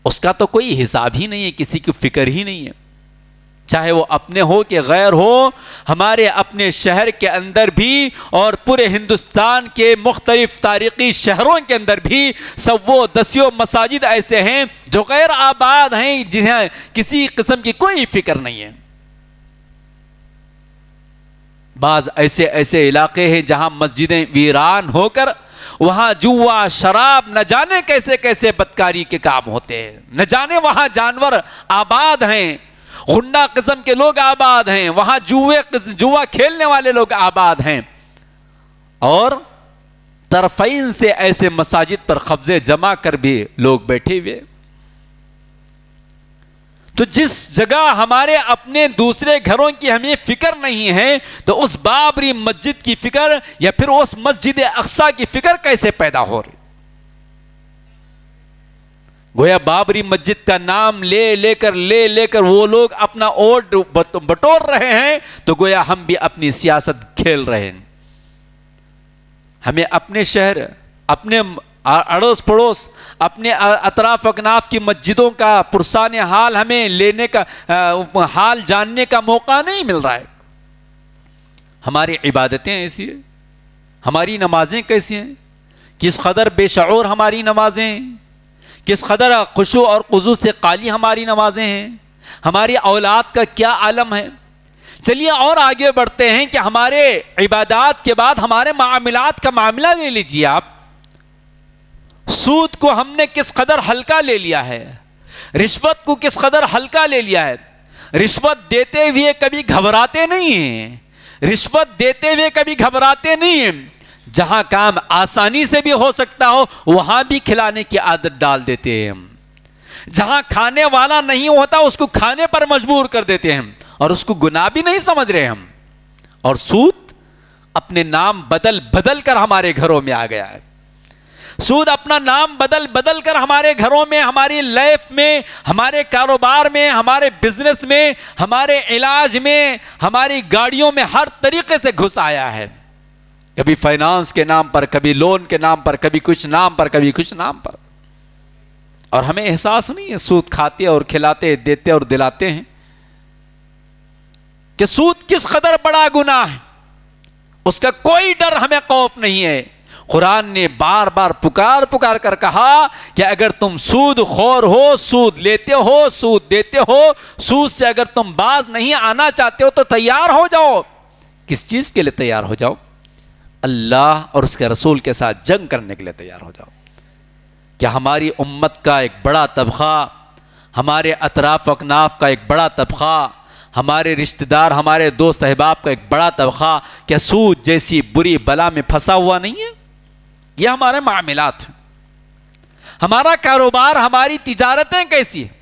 اس کا تو کوئی حساب ہی نہیں ہے، کسی کی فکر ہی نہیں ہے، چاہے وہ اپنے ہو کہ غیر ہو. ہمارے اپنے شہر کے اندر بھی اور پورے ہندوستان کے مختلف تاریخی شہروں کے اندر بھی سووں دسیوں مساجد ایسے ہیں جو غیر آباد ہیں، جنہیں کسی قسم کی کوئی فکر نہیں ہے. بعض ایسے علاقے ہیں جہاں مسجدیں ویران ہو کر وہاں جوا، شراب، نہ جانے کیسے کیسے بدکاری کے کام ہوتے ہیں، نہ جانے وہاں جانور آباد ہیں، غنڈہ قسم کے لوگ آباد ہیں، وہاں جوا کھیلنے والے لوگ آباد ہیں. اور طرفین سے ایسے مساجد پر قبضے جما کر بھی لوگ بیٹھے ہوئے. تو جس جگہ ہمارے اپنے دوسرے گھروں کی ہمیں فکر نہیں ہے، تو اس بابری مسجد کی فکر یا پھر اس مسجد اقصی کی فکر کیسے پیدا ہو رہی؟ گویا بابری مسجد کا نام لے کر وہ لوگ اپنا ووٹ بٹور رہے ہیں، تو گویا ہم بھی اپنی سیاست کھیل رہے ہیں. ہمیں اپنے شہر، اپنے اڑوس پڑوس، اپنے اطراف اکناف کی مسجدوں کا پرسان حال ہمیں لینے کا حال جاننے کا موقع نہیں مل رہا ہے. ہماری عبادتیں ایسی ہیں، ہماری نمازیں کیسی ہیں، کس قدر بے شعور ہماری نمازیں ہیں، کس قدر خشوع اور خضوع سے خالی ہماری نمازیں ہیں، ہماری اولاد کا کیا عالم ہے. چلیے اور آگے بڑھتے ہیں کہ ہمارے عبادات کے بعد ہمارے معاملات کا معاملہ لے لیجیے آپ. سود کو ہم نے کس قدر ہلکا لے لیا ہے، رشوت کو کس قدر ہلکا لے لیا ہے. رشوت دیتے ہوئے کبھی گھبراتے نہیں ہیں، رشوت دیتے ہوئے کبھی گھبراتے نہیں ہیں. جہاں کام آسانی سے بھی ہو سکتا ہو وہاں بھی کھلانے کی عادت ڈال دیتے ہیں ہم. جہاں کھانے والا نہیں ہوتا اس کو کھانے پر مجبور کر دیتے ہیں اور اس کو گناہ بھی نہیں سمجھ رہے ہم. اور سود اپنے نام بدل کر ہمارے گھروں میں آ گیا ہے. سود اپنا نام بدل کر ہمارے گھروں میں، ہماری لائف میں، ہمارے کاروبار میں، ہمارے بزنس میں، ہمارے علاج میں، ہماری گاڑیوں میں ہر طریقے سے گھس آیا ہے. کبھی فائنانس کے نام پر، کبھی لون کے نام پر، کبھی کچھ نام پر، کبھی کچھ نام پر. اور ہمیں احساس نہیں ہے سود کھاتے اور کھلاتے، دیتے اور دلاتے ہیں کہ سود کس قدر بڑا گناہ ہے. اس کا کوئی ڈر ہمیں خوف نہیں ہے. قرآن نے بار بار پکار کر کہا کہ اگر تم سود خور ہو، سود لیتے ہو، سود دیتے ہو، سود سے اگر تم باز نہیں آنا چاہتے ہو تو تیار ہو جاؤ. کس چیز کے لیے تیار ہو جاؤ؟ اللہ اور اس کے رسول کے ساتھ جنگ کرنے کے لیے تیار ہو جاؤ. کہ ہماری امت کا ایک بڑا طبقہ، ہمارے اطراف و اکناف کا ایک بڑا طبقہ، ہمارے رشتہ دار، ہمارے دوست احباب کا ایک بڑا طبقہ کیا سود جیسی بری بلا میں پھنسا ہوا نہیں ہے؟ یہ ہمارے معاملات ہیں، ہمارا کاروبار، ہماری تجارتیں کیسی ہیں؟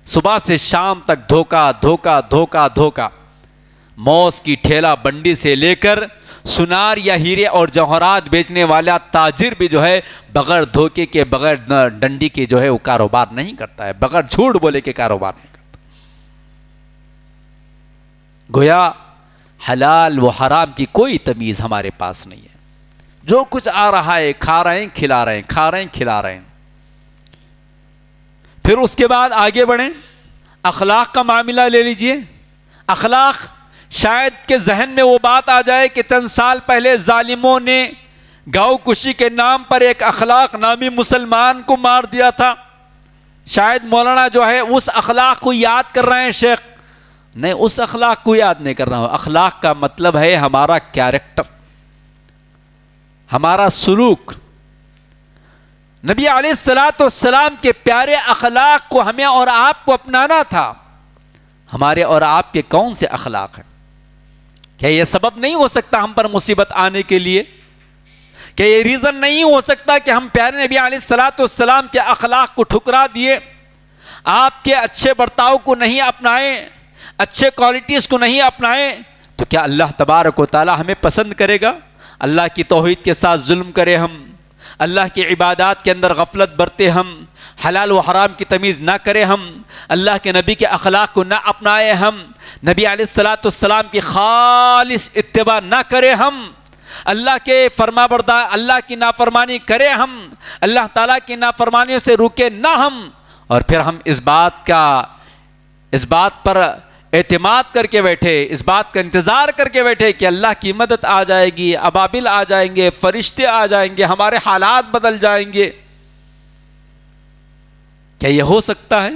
صبح سے شام تک دھوکا دھوکا دھوکا دھوکا. موز کی ٹھیلا بنڈی سے لے کر سنار یا ہیرے اور جوہرات بیچنے والا تاجر بھی جو ہے بغیر دھوکے کے، بغیر ڈنڈی کے جو ہے وہ کاروبار نہیں کرتا ہے، بغیر جھوٹ بولے کے کاروبار نہیں کرتا. گویا حلال و حرام کی کوئی تمیز ہمارے پاس نہیں ہے. جو کچھ آ رہا ہے کھا رہے ہیں، کھلا رہے ہیں، کھا رہے ہیں، کھلا رہے ہیں. پھر اس کے بعد آگے بڑھیں. اخلاق کا معاملہ لے لیجئے. اخلاق، شاید کہ ذہن میں وہ بات آ جائے کہ چند سال پہلے ظالموں نے گاؤں کشی کے نام پر ایک اخلاق نامی مسلمان کو مار دیا تھا. شاید مولانا جو ہے اس اخلاق کو یاد کر رہے ہیں شیخ. نہیں، اس اخلاق کو یاد نہیں کر رہا ہوں. اخلاق کا مطلب ہے ہمارا کیریکٹر، ہمارا سلوک. نبی علیہ الصلوۃ والسلام کے پیارے اخلاق کو ہمیں اور آپ کو اپنانا تھا. ہمارے اور آپ کے کون سے اخلاق ہیں؟ کیا یہ سبب نہیں ہو سکتا ہم پر مصیبت آنے کے لیے؟ کیا یہ ریزن نہیں ہو سکتا کہ ہم پیارے نبی علیہ الصلوۃ والسلام کے اخلاق کو ٹھکرا دیے، آپ کے اچھے برتاؤ کو نہیں اپنائیں، اچھے کوالٹیز کو نہیں اپنائیں؟ تو کیا اللہ تبارک و تعالی ہمیں پسند کرے گا؟ اللہ کی توحید کے ساتھ ظلم کرے ہم، اللہ کی عبادات کے اندر غفلت برتے ہم، حلال و حرام کی تمیز نہ کرے ہم، اللہ کے نبی کے اخلاق کو نہ اپنائے ہم، نبی علیہ الصلوۃ والسلام کی خالص اتباع نہ کرے ہم، اللہ کے فرمانبردار، اللہ کی نافرمانی کرے ہم، اللہ تعالیٰ کی نافرمانیوں سے رکے نہ ہم، اور پھر ہم اس بات پر اعتماد کر کے بیٹھے، اس بات کا انتظار کر کے بیٹھے کہ اللہ کی مدد آ جائے گی، ابابل آ جائیں گے، فرشتے آ جائیں گے، ہمارے حالات بدل جائیں گے. کیا یہ ہو سکتا ہے؟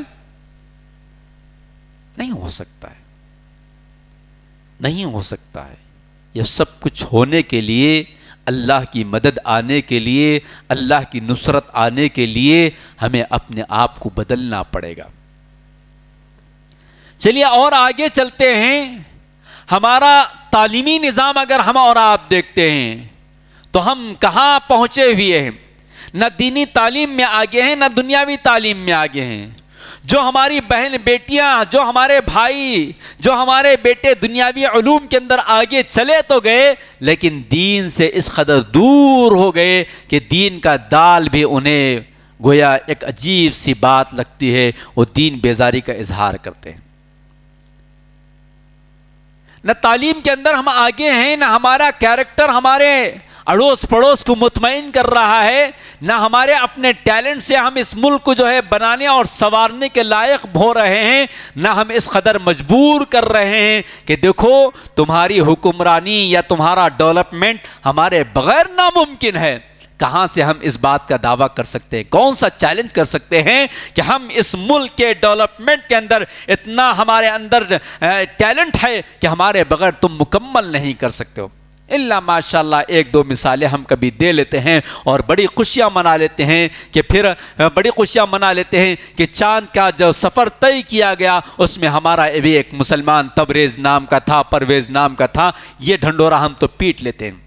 نہیں ہو سکتا ہے، نہیں ہو سکتا ہے. یہ سب کچھ ہونے کے لیے، اللہ کی مدد آنے کے لیے، اللہ کی نصرت آنے کے لیے ہمیں اپنے آپ کو بدلنا پڑے گا. چلیے اور آگے چلتے ہیں. ہمارا تعلیمی نظام اگر ہم اور آپ دیکھتے ہیں تو ہم کہاں پہنچے ہوئے ہیں؟ نہ دینی تعلیم میں آگے ہیں، نہ دنیاوی تعلیم میں آگے ہیں. جو ہماری بہن بیٹیاں، جو ہمارے بھائی، جو ہمارے بیٹے دنیاوی علوم کے اندر آگے چلے تو گئے، لیکن دین سے اس قدر دور ہو گئے کہ دین کا دال بھی انہیں گویا ایک عجیب سی بات لگتی ہے. وہ دین بیزاری کا اظہار کرتے ہیں. نہ تعلیم کے اندر ہم آگے ہیں، نہ ہمارا کیریکٹر ہمارے اڑوس پڑوس کو مطمئن کر رہا ہے، نہ ہمارے اپنے ٹیلنٹ سے ہم اس ملک کو جو ہے بنانے اور سنوارنے کے لائق ہو رہے ہیں، نہ ہم اس قدر مجبور کر رہے ہیں کہ دیکھو تمہاری حکمرانی یا تمہارا ڈیولپمنٹ ہمارے بغیر ناممکن ہے. کہاں سے ہم اس بات کا دعویٰ کر سکتے ہیں؟ کون سا چیلنج کر سکتے ہیں کہ ہم اس ملک کے ڈیولپمنٹ کے اندر اتنا ہمارے اندر ٹیلنٹ ہے کہ ہمارے بغیر تم مکمل نہیں کر سکتے ہو؟ اللہ ماشاءاللہ ایک دو مثالیں ہم کبھی دے لیتے ہیں اور بڑی خوشیاں منا لیتے ہیں کہ چاند کا جو سفر طے کیا گیا اس میں ہمارا بھی ایک مسلمان تبریز نام کا تھا، پرویز نام کا تھا. یہ ڈھنڈورا ہم تو پیٹ لیتے ہیں.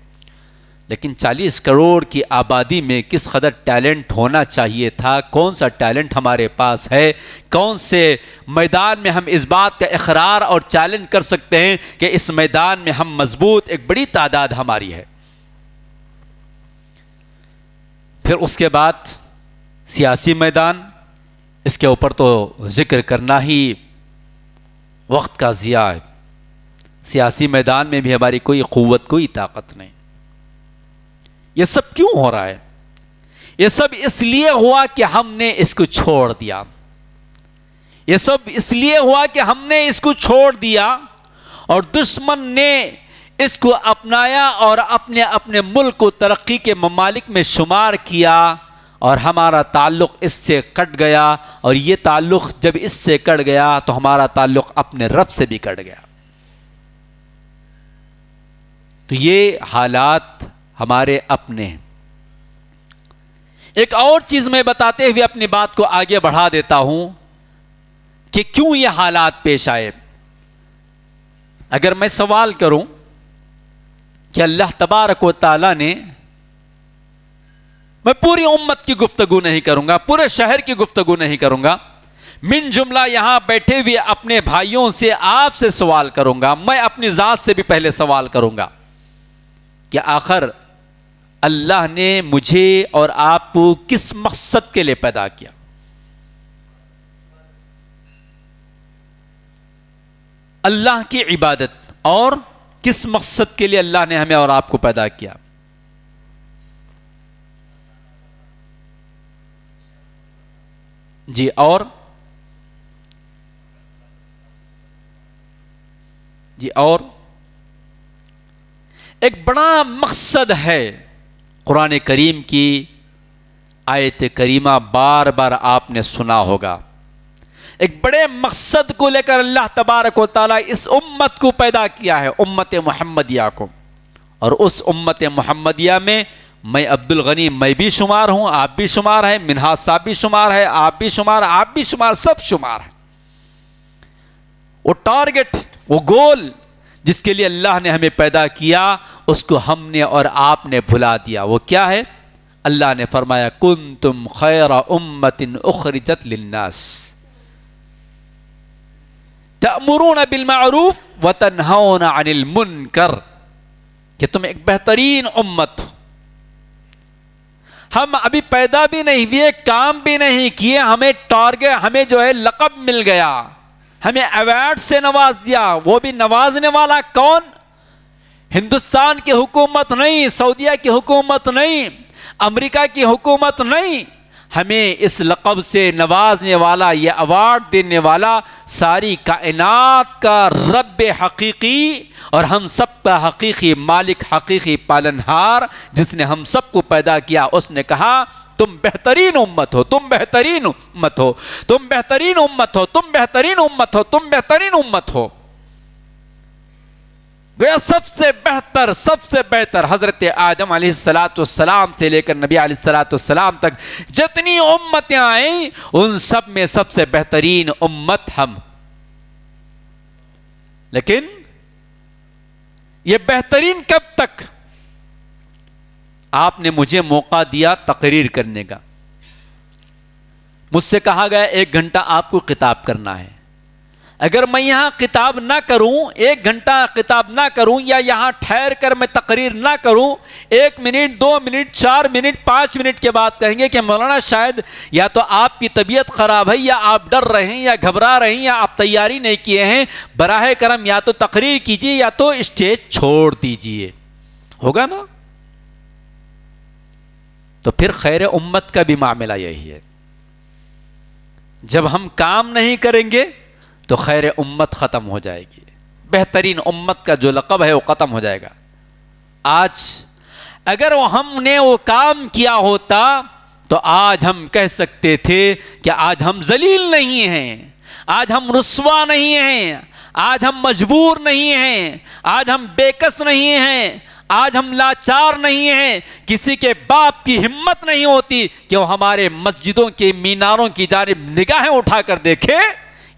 لیکن 40 کروڑ کی آبادی میں کس قدر ٹیلنٹ ہونا چاہیے تھا؟ کون سا ٹیلنٹ ہمارے پاس ہے؟ کون سے میدان میں ہم اس بات کا اقرار اور چیلنج کر سکتے ہیں کہ اس میدان میں ہم مضبوط، ایک بڑی تعداد ہماری ہے. پھر اس کے بعد سیاسی میدان، اس کے اوپر تو ذکر کرنا ہی وقت کا ضیاع ہے. سیاسی میدان میں بھی ہماری کوئی قوت، کوئی طاقت نہیں. یہ سب کیوں ہو رہا ہے؟ یہ سب اس لیے ہوا کہ ہم نے اس کو چھوڑ دیا. یہ سب اس لیے ہوا کہ ہم نے اس کو چھوڑ دیا اور دشمن نے اس کو اپنایا اور اپنے اپنے ملک کو ترقی کے ممالک میں شمار کیا، اور ہمارا تعلق اس سے کٹ گیا، اور یہ تعلق جب اس سے کٹ گیا تو ہمارا تعلق اپنے رب سے بھی کٹ گیا۔ تو یہ حالات ہمارے اپنے ہیں۔ ایک اور چیز میں بتاتے ہوئے اپنی بات کو آگے بڑھا دیتا ہوں کہ کیوں یہ حالات پیش آئے۔ اگر میں سوال کروں کہ اللہ تبارک و تعالی نے، میں پوری امت کی گفتگو نہیں کروں گا، پورے شہر کی گفتگو نہیں کروں گا، من جملہ یہاں بیٹھے ہوئے اپنے بھائیوں سے، آپ سے سوال کروں گا، میں اپنی ذات سے بھی پہلے سوال کروں گا کہ آخر اللہ نے مجھے اور آپ کو کس مقصد کے لیے پیدا کیا؟ اللہ کی عبادت، اور کس مقصد کے لیے اللہ نے ہمیں اور آپ کو پیدا کیا؟ جی، اور ایک بڑا مقصد ہے قرآن کریم کی آیت کریمہ، بار بار آپ نے سنا ہوگا۔ ایک بڑے مقصد کو لے کر اللہ تبارک و تعالیٰ اس امت کو پیدا کیا ہے، امت محمدیہ کو، اور اس امت محمدیہ میں میں عبد الغنی میں بھی شمار ہوں، آپ بھی شمار ہیں، منہاج صاحب بھی شمار ہے، آپ بھی شمار، آپ بھی شمار، سب شمار ہیں۔ وہ ٹارگٹ، وہ گول جس کے لیے اللہ نے ہمیں پیدا کیا، اس کو ہم نے اور آپ نے بھلا دیا۔ وہ کیا ہے؟ اللہ نے فرمایا کنتم خیر امت اخرجت للناس تأمرون بالمعروف وتنہون عن المنکر، کہ تم ایک بہترین امت ہو۔ ہم ابھی پیدا بھی نہیں ہوئے، کام بھی نہیں کیے، ہمیں ٹارگٹ، ہمیں جو ہے لقب مل گیا، ہمیں ایوارڈ سے نواز دیا۔ وہ بھی نوازنے والا کون؟ ہندوستان کی حکومت نہیں، سعودیہ کی حکومت نہیں، امریکہ کی حکومت نہیں، ہمیں اس لقب سے نوازنے والا، یہ ایوارڈ دینے والا ساری کائنات کا رب حقیقی اور ہم سب کا حقیقی مالک، حقیقی پالنہار، جس نے ہم سب کو پیدا کیا، اس نے کہا تم بہترین امت ہو، تم بہترین امت ہو، تم بہترین امت ہو، تم بہترین امت ہو، تم بہترین امت ہو۔ گویا سب سے بہتر حضرت آدم علیہ السلام سے لے کر نبی علیہ السلام تک جتنی امتیں آئیں، ان سب میں سب سے بہترین امت ہم۔ لیکن یہ بہترین کب تک؟ آپ نے مجھے موقع دیا تقریر کرنے کا، مجھ سے کہا گیا 1 گھنٹہ آپ کو خطاب کرنا ہے۔ اگر میں یہاں خطاب نہ کروں، 1 گھنٹہ خطاب نہ کروں، یا یہاں ٹھہر کر میں تقریر نہ کروں، 1 منٹ 2 منٹ 4 منٹ 5 منٹ کے بعد کہیں گے کہ مولانا شاید یا تو آپ کی طبیعت خراب ہے، یا آپ ڈر رہے ہیں، یا گھبرا رہے ہیں، یا آپ تیاری نہیں کیے ہیں، براہ کرم یا تو تقریر کیجیے یا تو اسٹیج چھوڑ دیجیے۔ ہوگا نا؟ تو پھر خیر امت کا بھی معاملہ یہی ہے، جب ہم کام نہیں کریں گے تو خیر امت ختم ہو جائے گی، بہترین امت کا جو لقب ہے وہ ختم ہو جائے گا۔ آج اگر ہم نے وہ کام کیا ہوتا تو آج ہم کہہ سکتے تھے کہ آج ہم ذلیل نہیں ہیں، آج ہم رسوا نہیں ہیں، آج ہم مجبور نہیں ہیں، آج ہم بےکس نہیں ہیں، آج ہم لاچار نہیں ہیں۔ کسی کے باپ کی ہمت نہیں ہوتی کہ وہ ہمارے مسجدوں کے میناروں کی جانب نگاہیں اٹھا کر دیکھے،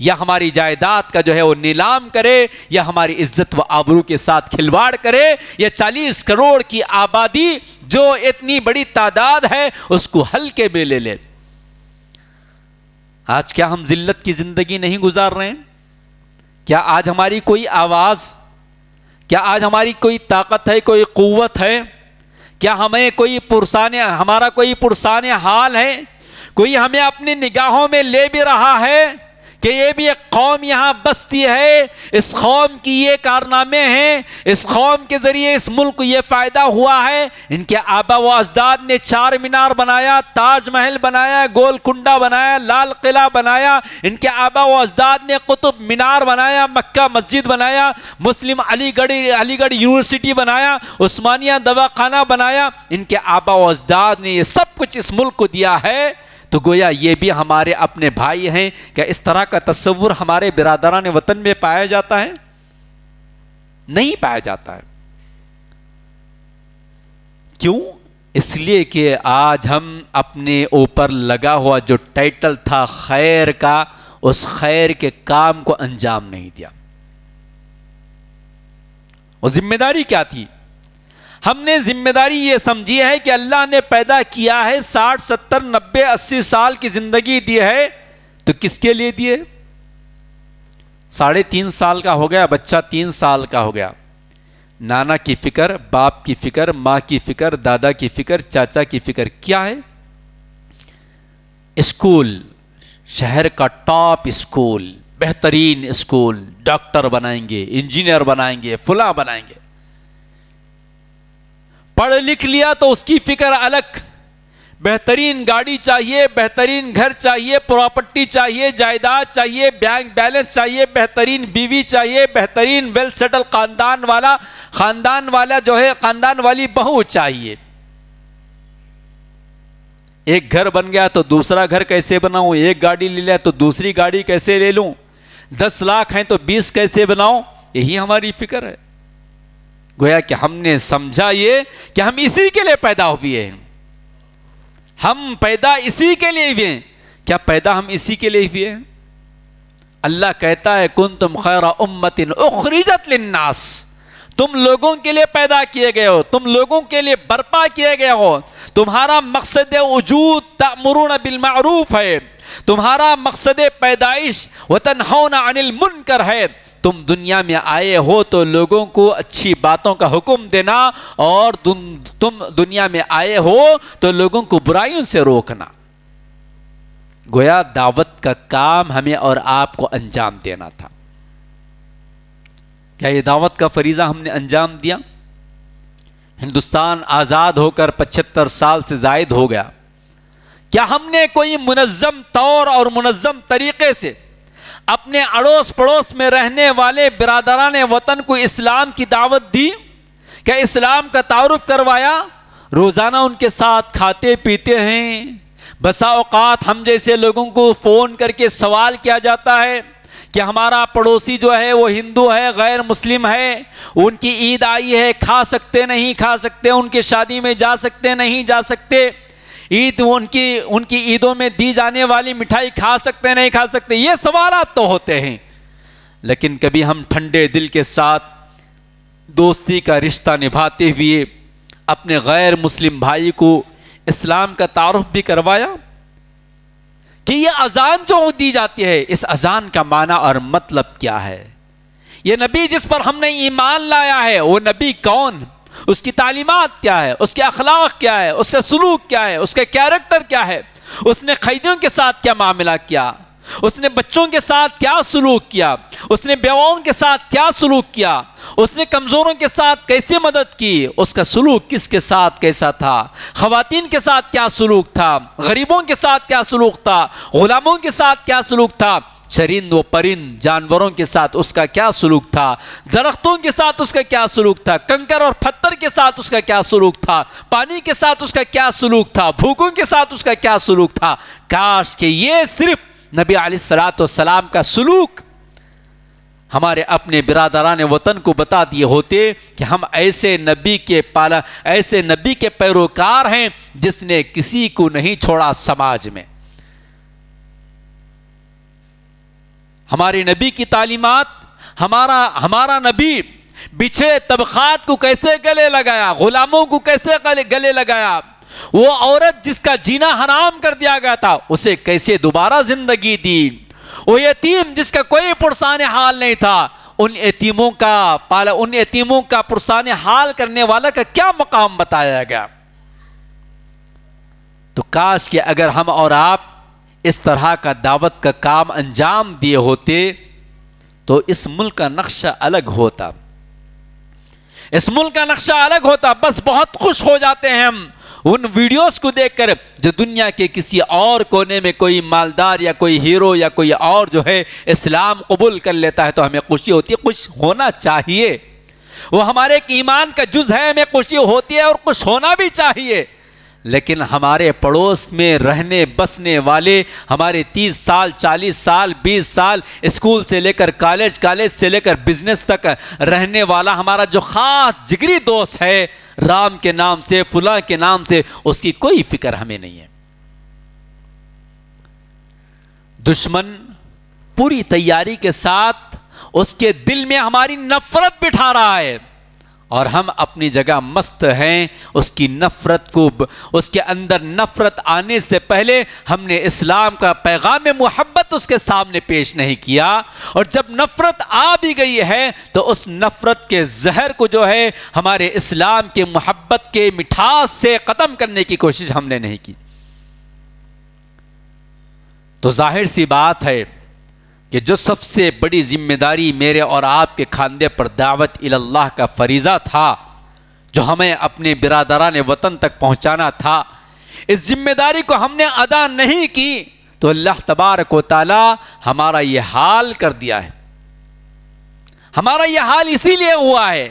یا ہماری جائیداد کا جو ہے وہ نیلام کرے، یا ہماری عزت و آبرو کے ساتھ کھلواڑ کرے، یا 40 کروڑ کی آبادی جو اتنی بڑی تعداد ہے اس کو ہلکے میں لے لے۔ آج کیا ہم ذلت کی زندگی نہیں گزار رہے ہیں؟ کیا آج ہماری کوئی آواز، کیا آج ہماری کوئی طاقت ہے، کوئی قوت ہے؟ کیا ہمیں کوئی ہمارا کوئی پرسان حال ہے؟ کوئی ہمیں اپنی نگاہوں میں لے بھی رہا ہے؟ کہ یہ بھی ایک قوم یہاں بستی ہے، اس قوم کی یہ کارنامے ہیں، اس قوم کے ذریعے اس ملک کو یہ فائدہ ہوا ہے۔ ان کے آبا و اجداد نے چار مینار بنایا، تاج محل بنایا، گول کنڈا بنایا، لال قلعہ بنایا، ان کے آبا و اجداد نے قطب مینار بنایا، مکہ مسجد بنایا، مسلم علی گڑھ یونیورسٹی بنایا، عثمانیہ دواخانہ بنایا، ان کے آبا و اجداد نے یہ سب کچھ اس ملک کو دیا ہے۔ تو گویا یہ بھی ہمارے اپنے بھائی ہیں۔ کیا اس طرح کا تصور ہمارے برادران وطن میں پایا جاتا ہے؟ نہیں پایا جاتا ہے۔ کیوں؟ اس لیے کہ آج ہم اپنے اوپر لگا ہوا جو ٹائٹل تھا خیر کا، اس خیر کے کام کو انجام نہیں دیا۔ اور ذمہ داری کیا تھی؟ ہم نے ذمہ داری یہ سمجھی ہے کہ اللہ نے پیدا کیا ہے، 60 70 90 80 سال کی زندگی دی ہے، تو کس کے لیے دیے؟ 3.5 سال کا ہو گیا بچہ، 3 سال کا ہو گیا، نانا کی فکر، باپ کی فکر، ماں کی فکر، دادا کی فکر، چاچا کی فکر کیا ہے؟ اسکول، شہر کا ٹاپ اسکول، بہترین اسکول، ڈاکٹر بنائیں گے، انجینئر بنائیں گے، فلاں بنائیں گے۔ پڑھ لکھ لیا تو اس کی فکر الگ، بہترین گاڑی چاہیے، بہترین گھر چاہیے، پراپرٹی چاہیے، جائیداد چاہیے، بینک بیلنس چاہیے، بہترین بیوی چاہیے، بہترین ویل سیٹل خاندان والا جو ہے خاندان والی بہو چاہیے۔ ایک گھر بن گیا تو دوسرا گھر کیسے بناؤں، ایک گاڑی لے لیا تو دوسری گاڑی کیسے لے لوں، 10 لاکھ ہیں تو 20 کیسے بناؤں، یہی ہماری فکر ہے۔ گویا کہ ہم نے سمجھا یہ کہ ہم اسی کے لیے پیدا ہوئے ہیں، ہم پیدا اسی کے لیے ہوئے ہیں۔ کیا پیدا ہم اسی کے لیے ہوئے ہیں؟ اللہ کہتا ہے کنتم خیر امۃ اخرجت للناس، تم لوگوں کے لیے پیدا کیے گئے ہو، تم لوگوں کے لیے برپا کیے گئے ہو، تمہارا مقصد وجود تأمرون بالمعروف ہے، تمہارا مقصد پیدائش وتنہون عن المنکر ہے۔ تم دنیا میں آئے ہو تو لوگوں کو اچھی باتوں کا حکم دینا، اور تم دنیا میں آئے ہو تو لوگوں کو برائیوں سے روکنا۔ گویا دعوت کا کام ہمیں اور آپ کو انجام دینا تھا۔ کیا یہ دعوت کا فریضہ ہم نے انجام دیا؟ ہندوستان آزاد ہو کر 75 سال سے زائد ہو گیا، کیا ہم نے کوئی منظم طور اور منظم طریقے سے اپنے اڑوس پڑوس میں رہنے والے برادران وطن کو اسلام کی دعوت دی؟ کیا اسلام کا تعارف کروایا؟ روزانہ ان کے ساتھ کھاتے پیتے ہیں، بسا اوقات ہم جیسے لوگوں کو فون کر کے سوال کیا جاتا ہے کہ ہمارا پڑوسی جو ہے وہ ہندو ہے، غیر مسلم ہے، ان کی عید آئی ہے، کھا سکتے نہیں کھا سکتے، ان کی شادی میں جا سکتے نہیں جا سکتے، عید ان کی عیدوں میں دی جانے والی مٹھائی کھا سکتے نہیں کھا سکتے، یہ سوالات تو ہوتے ہیں۔ لیکن کبھی ہم ٹھنڈے دل کے ساتھ دوستی کا رشتہ نبھاتے ہوئے اپنے غیر مسلم بھائی کو اسلام کا تعارف بھی کروایا؟ کہ یہ اذان جو دی جاتی ہے، اس اذان کا معنی اور مطلب کیا ہے؟ یہ نبی جس پر ہم نے ایمان لایا ہے وہ نبی کون؟ اس کی تعلیمات کیا ہے؟ اس کے اخلاق کیا ہے؟ اس کا سلوک کیا ہے؟ اس کا کیریکٹر کیا ہے؟ اس نے قیدیوں کے ساتھ کیا معاملہ کیا؟ اس نے بچوں کے ساتھ کیا سلوک کیا؟ اس نے بیواؤں کے ساتھ کیا سلوک کیا؟ اس نے کمزوروں کے ساتھ کیسے مدد کی؟ اس کا سلوک کس کے ساتھ کیسا تھا؟ خواتین کے ساتھ کیا سلوک تھا؟ غریبوں کے ساتھ کیا سلوک تھا؟ غلاموں کے ساتھ کیا سلوک تھا؟ چرند و پرند جانوروں کے ساتھ اس کا کیا سلوک تھا؟ درختوں کے ساتھ اس کا کیا سلوک تھا؟ کنکر اور پتھر کے ساتھ اس کا کیا سلوک تھا؟ پانی کے ساتھ اس کا کیا سلوک تھا؟ بھوکوں کے ساتھ اس کا کیا سلوک تھا؟ کاش کہ یہ صرف نبی علیہ الصلوۃ والسلام کا سلوک ہمارے اپنے برادران وطن کو بتا دیے ہوتے کہ ہم ایسے نبی کے پیروکار ہیں جس نے کسی کو نہیں چھوڑا سماج میں۔ ہمارے نبی کی تعلیمات، ہمارا نبی بچھڑے طبقات کو کیسے گلے لگایا، غلاموں کو کیسے گلے لگایا، وہ عورت جس کا جینا حرام کر دیا گیا تھا اسے کیسے دوبارہ زندگی دی، وہ یتیم جس کا کوئی پرسان حال نہیں تھا، ان یتیموں کا پرسان حال کرنے والا کا کیا مقام بتایا گیا۔ تو کاش کہ اگر ہم اور آپ اس طرح کا دعوت کا کام انجام دیے ہوتے تو اس ملک کا نقشہ الگ ہوتا، اس ملک کا نقشہ الگ ہوتا۔ بس بہت خوش ہو جاتے ہیں ہم ان ویڈیوز کو دیکھ کر جو دنیا کے کسی اور کونے میں کوئی مالدار یا کوئی ہیرو یا کوئی اور جو ہے اسلام قبول کر لیتا ہے تو ہمیں خوشی ہوتی ہے۔ خوش ہونا چاہیے، وہ ہمارے ایک ایمان کا جز ہے، ہمیں خوشی ہوتی ہے اور خوش ہونا بھی چاہیے۔ لیکن ہمارے پڑوس میں رہنے بسنے والے، ہمارے 30 سال 40 سال 20 سال اسکول سے لے کر کالج سے لے کر بزنس تک رہنے والا ہمارا جو خاص جگری دوست ہے، رام کے نام سے فلاں کے نام سے، اس کی کوئی فکر ہمیں نہیں ہے۔ دشمن پوری تیاری کے ساتھ اس کے دل میں ہماری نفرت بٹھا رہا ہے، اور ہم اپنی جگہ مست ہیں اس کی نفرت کو، اس کے اندر نفرت آنے سے پہلے ہم نے اسلام کا پیغام محبت اس کے سامنے پیش نہیں کیا، اور جب نفرت آ بھی گئی ہے تو اس نفرت کے زہر کو جو ہے ہمارے اسلام کے محبت کے مٹھاس سے ختم کرنے کی کوشش ہم نے نہیں کی۔ تو ظاہر سی بات ہے کہ جو سب سے بڑی ذمہ داری میرے اور آپ کے کھاندے پر دعوت اللہ کا فریضہ تھا، جو ہمیں اپنے برادران وطن تک پہنچانا تھا، اس ذمہ داری کو ہم نے ادا نہیں کی تو اللہ تبارک و تعالی ہمارا یہ حال کر دیا ہے۔ ہمارا یہ حال اسی لیے ہوا ہے۔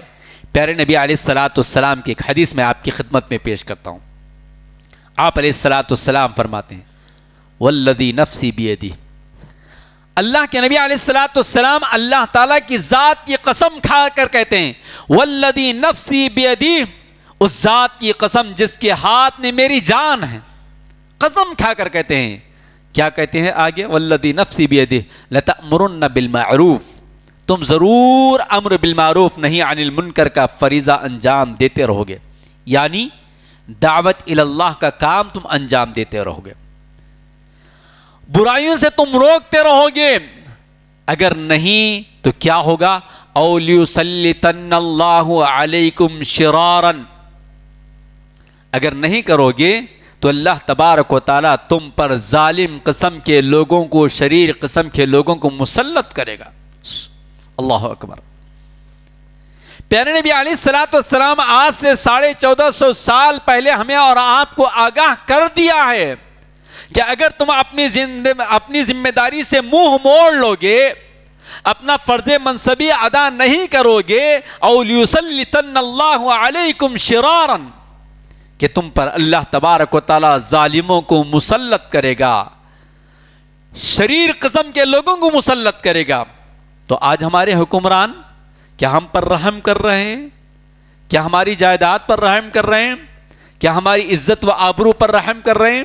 پیارے نبی علیہ الصلوۃ والسلام کی ایک حدیث میں آپ کی خدمت میں پیش کرتا ہوں۔ آپ علیہ الصلوۃ والسلام فرماتے ہیں والذی نفسی بیدی، اللہ کے نبی علیہ الصلوۃ والسلام اللہ تعالیٰ کی ذات کی قسم کھا کر کہتے ہیں والذی نفسی بیدی، اس ذات کی قسم جس کے ہاتھ میں میری جان ہے، قسم کھا کر کہتے ہیں۔ کیا کہتے ہیں آگے؟ والذی نفسی بیدی لتأمرن بالمعروف، تم ضرور امر بالمعروف نہی عن المنکر کا فریضہ انجام دیتے رہو گے، یعنی دعوت اللہ کا کام تم انجام دیتے رہو گے، برائیوں سے تم روکتے رہو گے۔ اگر نہیں تو کیا ہوگا؟ او لیسلطن اللہ علیکم شرارا، اگر نہیں کرو گے تو اللہ تبارک و تعالیٰ تم پر ظالم قسم کے لوگوں کو، شریر قسم کے لوگوں کو مسلط کرے گا۔ اللہ اکبر۔ پیارے نبی علیہ الصلوۃ والسلام آج سے 1450 سال پہلے ہمیں اور آپ کو آگاہ کر دیا ہے کہ اگر تم اپنی ذمہ داری سے منہ موڑ لو گے، اپنا فرض منصبی ادا نہیں کرو گے، او لیسلطن اللہ علیکم شرارا، کہ تم پر اللہ تبارک و تعالی ظالموں کو مسلط کرے گا، شریر قسم کے لوگوں کو مسلط کرے گا۔ تو آج ہمارے حکمران کیا ہم پر رحم کر رہے ہیں؟ کیا ہماری جائیداد پر رحم کر رہے ہیں؟ کیا ہماری عزت و آبرو پر رحم کر رہے ہیں؟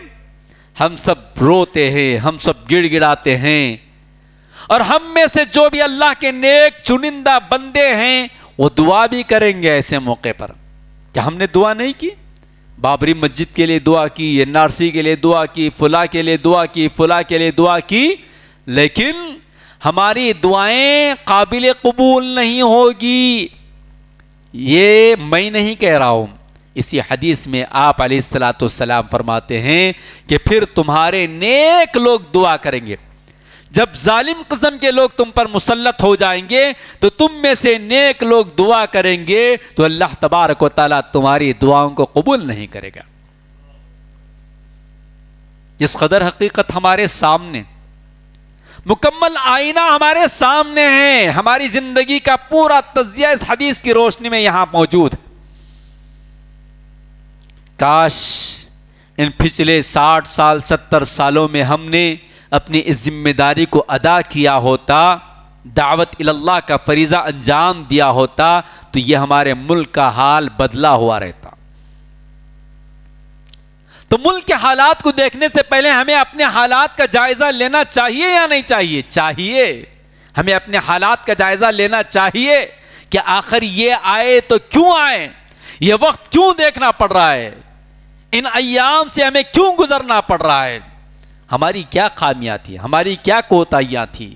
ہم سب روتے ہیں، ہم سب گڑ گڑاتے ہیں، اور ہم میں سے جو بھی اللہ کے نیک چنندہ بندے ہیں وہ دعا بھی کریں گے ایسے موقع پر۔ کیا ہم نے دعا نہیں کی؟ بابری مسجد کے لیے دعا کی، این آر سی کے لیے دعا کی، فلاں کے لیے دعا کی، فلاں کے لیے دعا کی، لیکن ہماری دعائیں قابل قبول نہیں ہوگی۔ یہ میں نہیں کہہ رہا ہوں، اسی حدیث میں آپ علیہ الصلوۃ والسلام فرماتے ہیں کہ پھر تمہارے نیک لوگ دعا کریں گے۔ جب ظالم قسم کے لوگ تم پر مسلط ہو جائیں گے تو تم میں سے نیک لوگ دعا کریں گے تو اللہ تبارک و تعالیٰ تمہاری دعاؤں کو قبول نہیں کرے گا۔ اس قدر حقیقت ہمارے سامنے، مکمل آئینہ ہمارے سامنے ہے، ہماری زندگی کا پورا تجزیہ اس حدیث کی روشنی میں یہاں موجود ہے۔ کاش ان پچھلے 60 سال 70 سالوں میں ہم نے اپنی اس ذمہ داری کو ادا کیا ہوتا، دعوت اللہ کا فریضہ انجام دیا ہوتا، تو یہ ہمارے ملک کا حال بدلا ہوا رہتا۔ تو ملک کے حالات کو دیکھنے سے پہلے ہمیں اپنے حالات کا جائزہ لینا چاہیے یا نہیں چاہیے؟ چاہیے، ہمیں اپنے حالات کا جائزہ لینا چاہیے کہ آخر یہ آئے تو کیوں آئے، یہ وقت کیوں دیکھنا پڑ رہا ہے، ان ایام سے ہمیں کیوں گزرنا پڑ رہا ہے، ہماری کیا خامیاں تھی، ہماری کیا کوتاہیاں تھی۔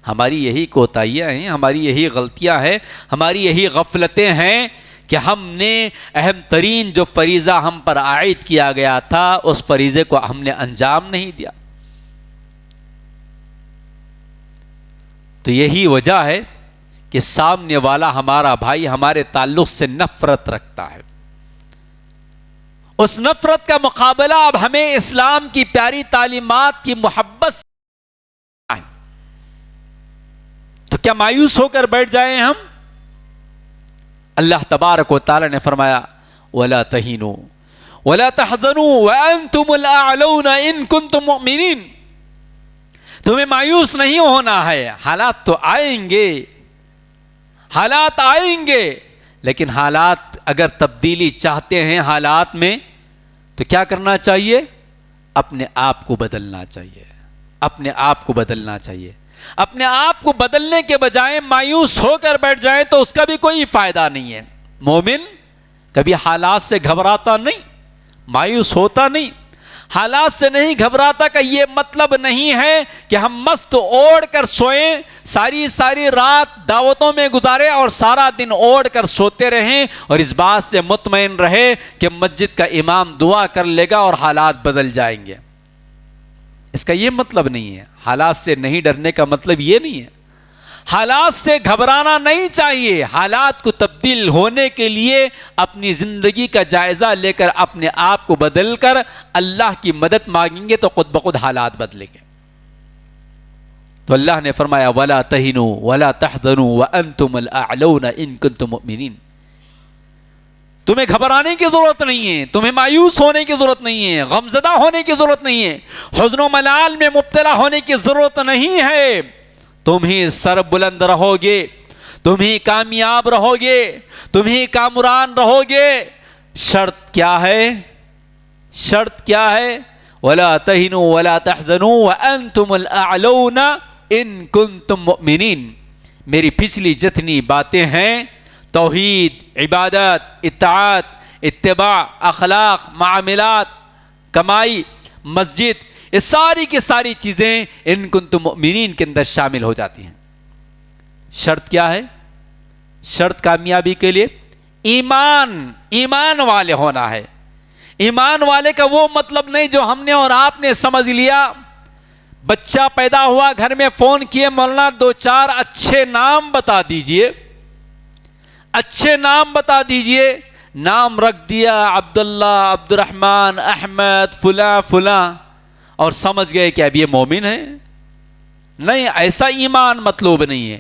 ہماری یہی کوتاہیاں ہیں، ہماری یہی غلطیاں ہیں، ہماری یہی غفلتیں ہیں کہ ہم نے اہم ترین جو فریضہ ہم پر عائد کیا گیا تھا اس فریضے کو ہم نے انجام نہیں دیا۔ تو یہی وجہ ہے کہ سامنے والا ہمارا بھائی ہمارے تعلق سے نفرت رکھتا ہے. اس نفرت کا مقابلہ اب ہمیں اسلام کی پیاری تعلیمات کی محبت سے آئے. تو کیا مایوس ہو کر بیٹھ جائیں ہم؟ اللہ تبارک و تعالی نے فرمایا وَلَا تَهِنُوا وَلَا تَحْزَنُوا وَأَنْتُمُ الْأَعْلَوْنَ إِن كُنتُم مُؤْمِنِينَ. تمہیں مایوس نہیں ہونا ہے. حالات تو آئیں گے، حالات آئیں گے، لیکن حالات اگر تبدیلی چاہتے ہیں حالات میں تو کیا کرنا چاہیے؟ اپنے آپ کو بدلنا چاہیے. اپنے آپ کو بدلنا چاہیے. اپنے آپ کو بدلنے کے بجائے مایوس ہو کر بیٹھ جائیں تو اس کا بھی کوئی فائدہ نہیں ہے. مومن کبھی حالات سے گھبراتا نہیں، مایوس ہوتا نہیں. حالات سے نہیں گھبراتا کا یہ مطلب نہیں ہے کہ ہم مست اوڑھ کر سوئیں، ساری رات دعوتوں میں گزارے اور سارا دن اوڑھ کر سوتے رہیں اور اس بات سے مطمئن رہے کہ مسجد کا امام دعا کر لے گا اور حالات بدل جائیں گے. اس کا یہ مطلب نہیں ہے. حالات سے نہیں ڈرنے کا مطلب یہ نہیں ہے. حالات سے گھبرانا نہیں چاہیے. حالات کو تبدیل ہونے کے لیے اپنی زندگی کا جائزہ لے کر اپنے آپ کو بدل کر اللہ کی مدد مانگیں گے تو خود بخود حالات بدلیں گے. تو اللہ نے فرمایا وَلَا تَهِنُوا وَلَا تَحْزَنُوا وَأَنْتُمُ الْأَعْلَوْنَ إِن كُنتُم مُؤْمِنِينَ. تمہیں گھبرانے کی ضرورت نہیں ہے، تمہیں مایوس ہونے کی ضرورت نہیں ہے، غمزدہ ہونے کی ضرورت نہیں ہے، حزن و ملال میں مبتلا ہونے کی ضرورت نہیں ہے. تم ہی سر بلند رہو گے، تم ہی کامیاب رہو گے، تم ہی کامران رہو گے. شرط کیا ہے؟ شرط کیا ہے؟ وَلَا تَهِنُوا وَلَا تَحْزَنُوا وَأَنْتُمُ الْأَعْلَوْنَ إِن كُنتُم مُؤْمِنِينَ. میری پچھلی جتنی باتیں ہیں، توحید، عبادت، اطاعت، اتباع، اخلاق، معاملات، کمائی، مسجد، یہ ساری کی ساری چیزیں ان کنتم مؤمنین کے اندر شامل ہو جاتی ہیں. شرط کیا ہے؟ شرط کامیابی کے لیے ایمان والے ہونا ہے. ایمان والے کا وہ مطلب نہیں جو ہم نے اور آپ نے سمجھ لیا. بچہ پیدا ہوا، گھر میں فون کیے، مولانا 2-4 اچھے نام بتا دیجئے، اچھے نام بتا دیجئے. نام رکھ دیا عبداللہ، عبد الرحمن، احمد، فلاں اور سمجھ گئے کہ اب یہ مومن ہے. نہیں، ایسا ایمان مطلوب نہیں ہے.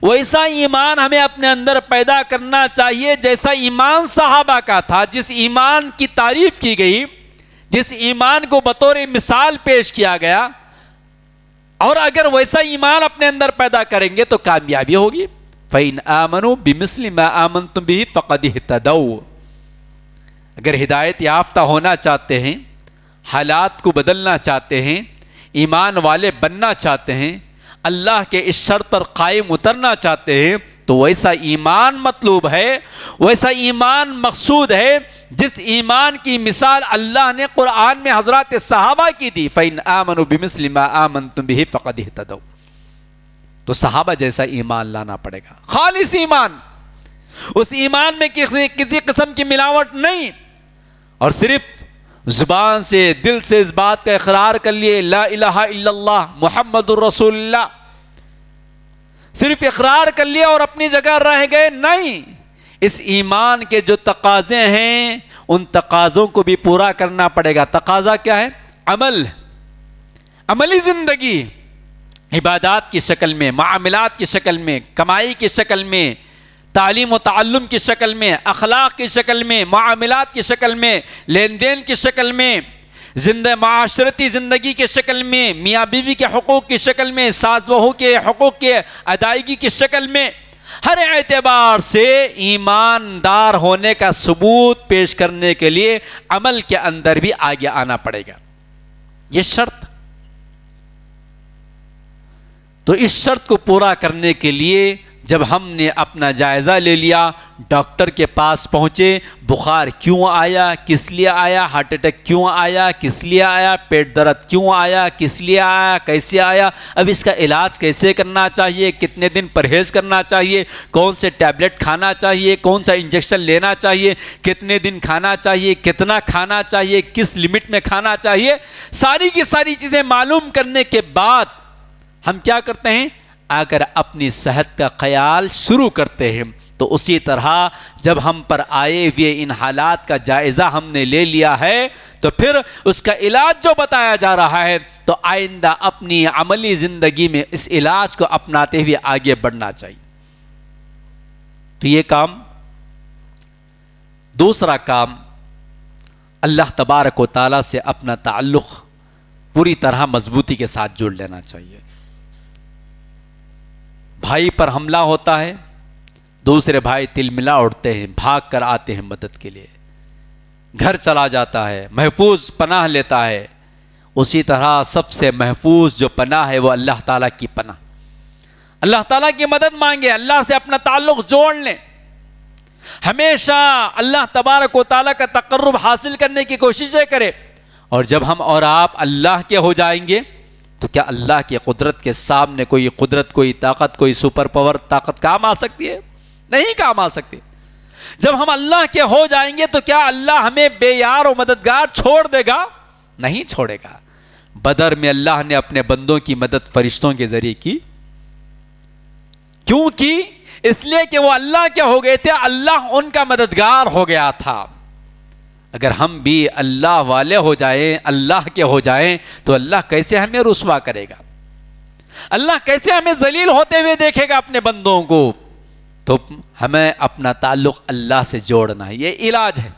ویسا ایمان ہمیں اپنے اندر پیدا کرنا چاہیے جیسا ایمان صحابہ کا تھا، جس ایمان کی تعریف کی گئی، جس ایمان کو بطور مثال پیش کیا گیا. اور اگر ویسا ایمان اپنے اندر پیدا کریں گے تو کامیابی ہوگی. فَإِنْ آمَنُوا بِمِثْلِ مَا آمَنْتُمْ بِهِ فَقَدِ اهْتَدَوْا. اگر ہدایت یافتہ ہونا چاہتے ہیں، حالات کو بدلنا چاہتے ہیں، ایمان والے بننا چاہتے ہیں، اللہ کے اس شرط پر قائم اترنا چاہتے ہیں تو ویسا ایمان مطلوب ہے، ویسا ایمان مقصود ہے جس ایمان کی مثال اللہ نے قرآن میں حضرات صحابہ کی دی. فَإِنْ آمَنُوا بِمِثْلِ مَا آمَنْتُمْ بِهِ فَقَدِ اهْتَدَوْا. تو صحابہ جیسا ایمان لانا پڑے گا، خالص ایمان. اس ایمان میں کسی قسم کی ملاوٹ نہیں، اور صرف زبان سے، دل سے اس بات کا اقرار کر لیے لا الہ الا اللہ محمد الرسول اللہ، صرف اقرار کر لیا اور اپنی جگہ رہ گئے. نہیں، اس ایمان کے جو تقاضے ہیں ان تقاضوں کو بھی پورا کرنا پڑے گا. تقاضا کیا ہے؟ عملی زندگی، عبادات کی شکل میں، معاملات کی شکل میں، کمائی کی شکل میں، تعلیم و تعلم کی شکل میں، اخلاق کی شکل میں، معاملات کی شکل میں، لین دین کی شکل میں، معاشرتی زندگی کی شکل میں، میاں بیوی کے حقوق کی شکل میں، ساس بہو کے حقوق کے ادائیگی کی شکل میں. ہر اعتبار سے ایماندار ہونے کا ثبوت پیش کرنے کے لیے عمل کے اندر بھی آگے آنا پڑے گا. یہ شرط. تو اس شرط کو پورا کرنے کے لیے جب ہم نے اپنا جائزہ لے لیا، ڈاکٹر کے پاس پہنچے، بخار کیوں آیا، کس لیے آیا، ہارٹ اٹیک کیوں آیا، کس لیے آیا، پیٹ درد کیوں آیا، کس لیے آیا، کیسے آیا، اب اس کا علاج کیسے کرنا چاہیے، کتنے دن پرہیز کرنا چاہیے، کون سے ٹیبلٹ کھانا چاہیے، کون سا انجیکشن لینا چاہیے، کتنے دن کھانا چاہیے، کتنا کھانا چاہیے، کس لمٹ میں کھانا چاہیے، ساری کی ساری چیزیں معلوم کرنے کے بعد ہم کیا کرتے ہیں؟ اگر اپنی صحت کا خیال شروع کرتے ہیں تو اسی طرح جب ہم پر آئے ہوئے ان حالات کا جائزہ ہم نے لے لیا ہے تو پھر اس کا علاج جو بتایا جا رہا ہے تو آئندہ اپنی عملی زندگی میں اس علاج کو اپناتے ہوئے آگے بڑھنا چاہیے۔ تو یہ کام۔ دوسرا کام، اللہ تبارک و تعالیٰ سے اپنا تعلق پوری طرح مضبوطی کے ساتھ جوڑ لینا چاہیے۔ بھائی پر حملہ ہوتا ہے، دوسرے بھائی تل ملا اٹھتے ہیں، بھاگ کر آتے ہیں مدد کے لیے، گھر چلا جاتا ہے، محفوظ پناہ لیتا ہے۔ اسی طرح سب سے محفوظ جو پناہ ہے وہ اللہ تعالیٰ کی پناہ۔ اللہ تعالیٰ کی مدد مانگے، اللہ سے اپنا تعلق جوڑ لیں، ہمیشہ اللہ تبارک و تعالیٰ کا تقرب حاصل کرنے کی کوششیں کرے۔ اور جب ہم اور آپ اللہ کے ہو جائیں گے تو کیا اللہ کی قدرت کے سامنے کوئی قدرت، کوئی طاقت، کوئی سپر پاور طاقت کام آ سکتی ہے؟ نہیں کام آ سکتی۔ جب ہم اللہ کے ہو جائیں گے تو کیا اللہ ہمیں بے یار و مددگار چھوڑ دے گا؟ نہیں چھوڑے گا۔ بدر میں اللہ نے اپنے بندوں کی مدد فرشتوں کے ذریعے کی۔ کیوں کی؟ اس لیے کہ وہ اللہ کے ہو گئے تھے، اللہ ان کا مددگار ہو گیا تھا۔ اگر ہم بھی اللہ والے ہو جائیں، اللہ کے ہو جائیں تو اللہ کیسے ہمیں رسوا کرے گا؟ اللہ کیسے ہمیں ذلیل ہوتے ہوئے دیکھے گا اپنے بندوں کو؟ تو ہمیں اپنا تعلق اللہ سے جوڑنا ہے، یہ علاج ہے،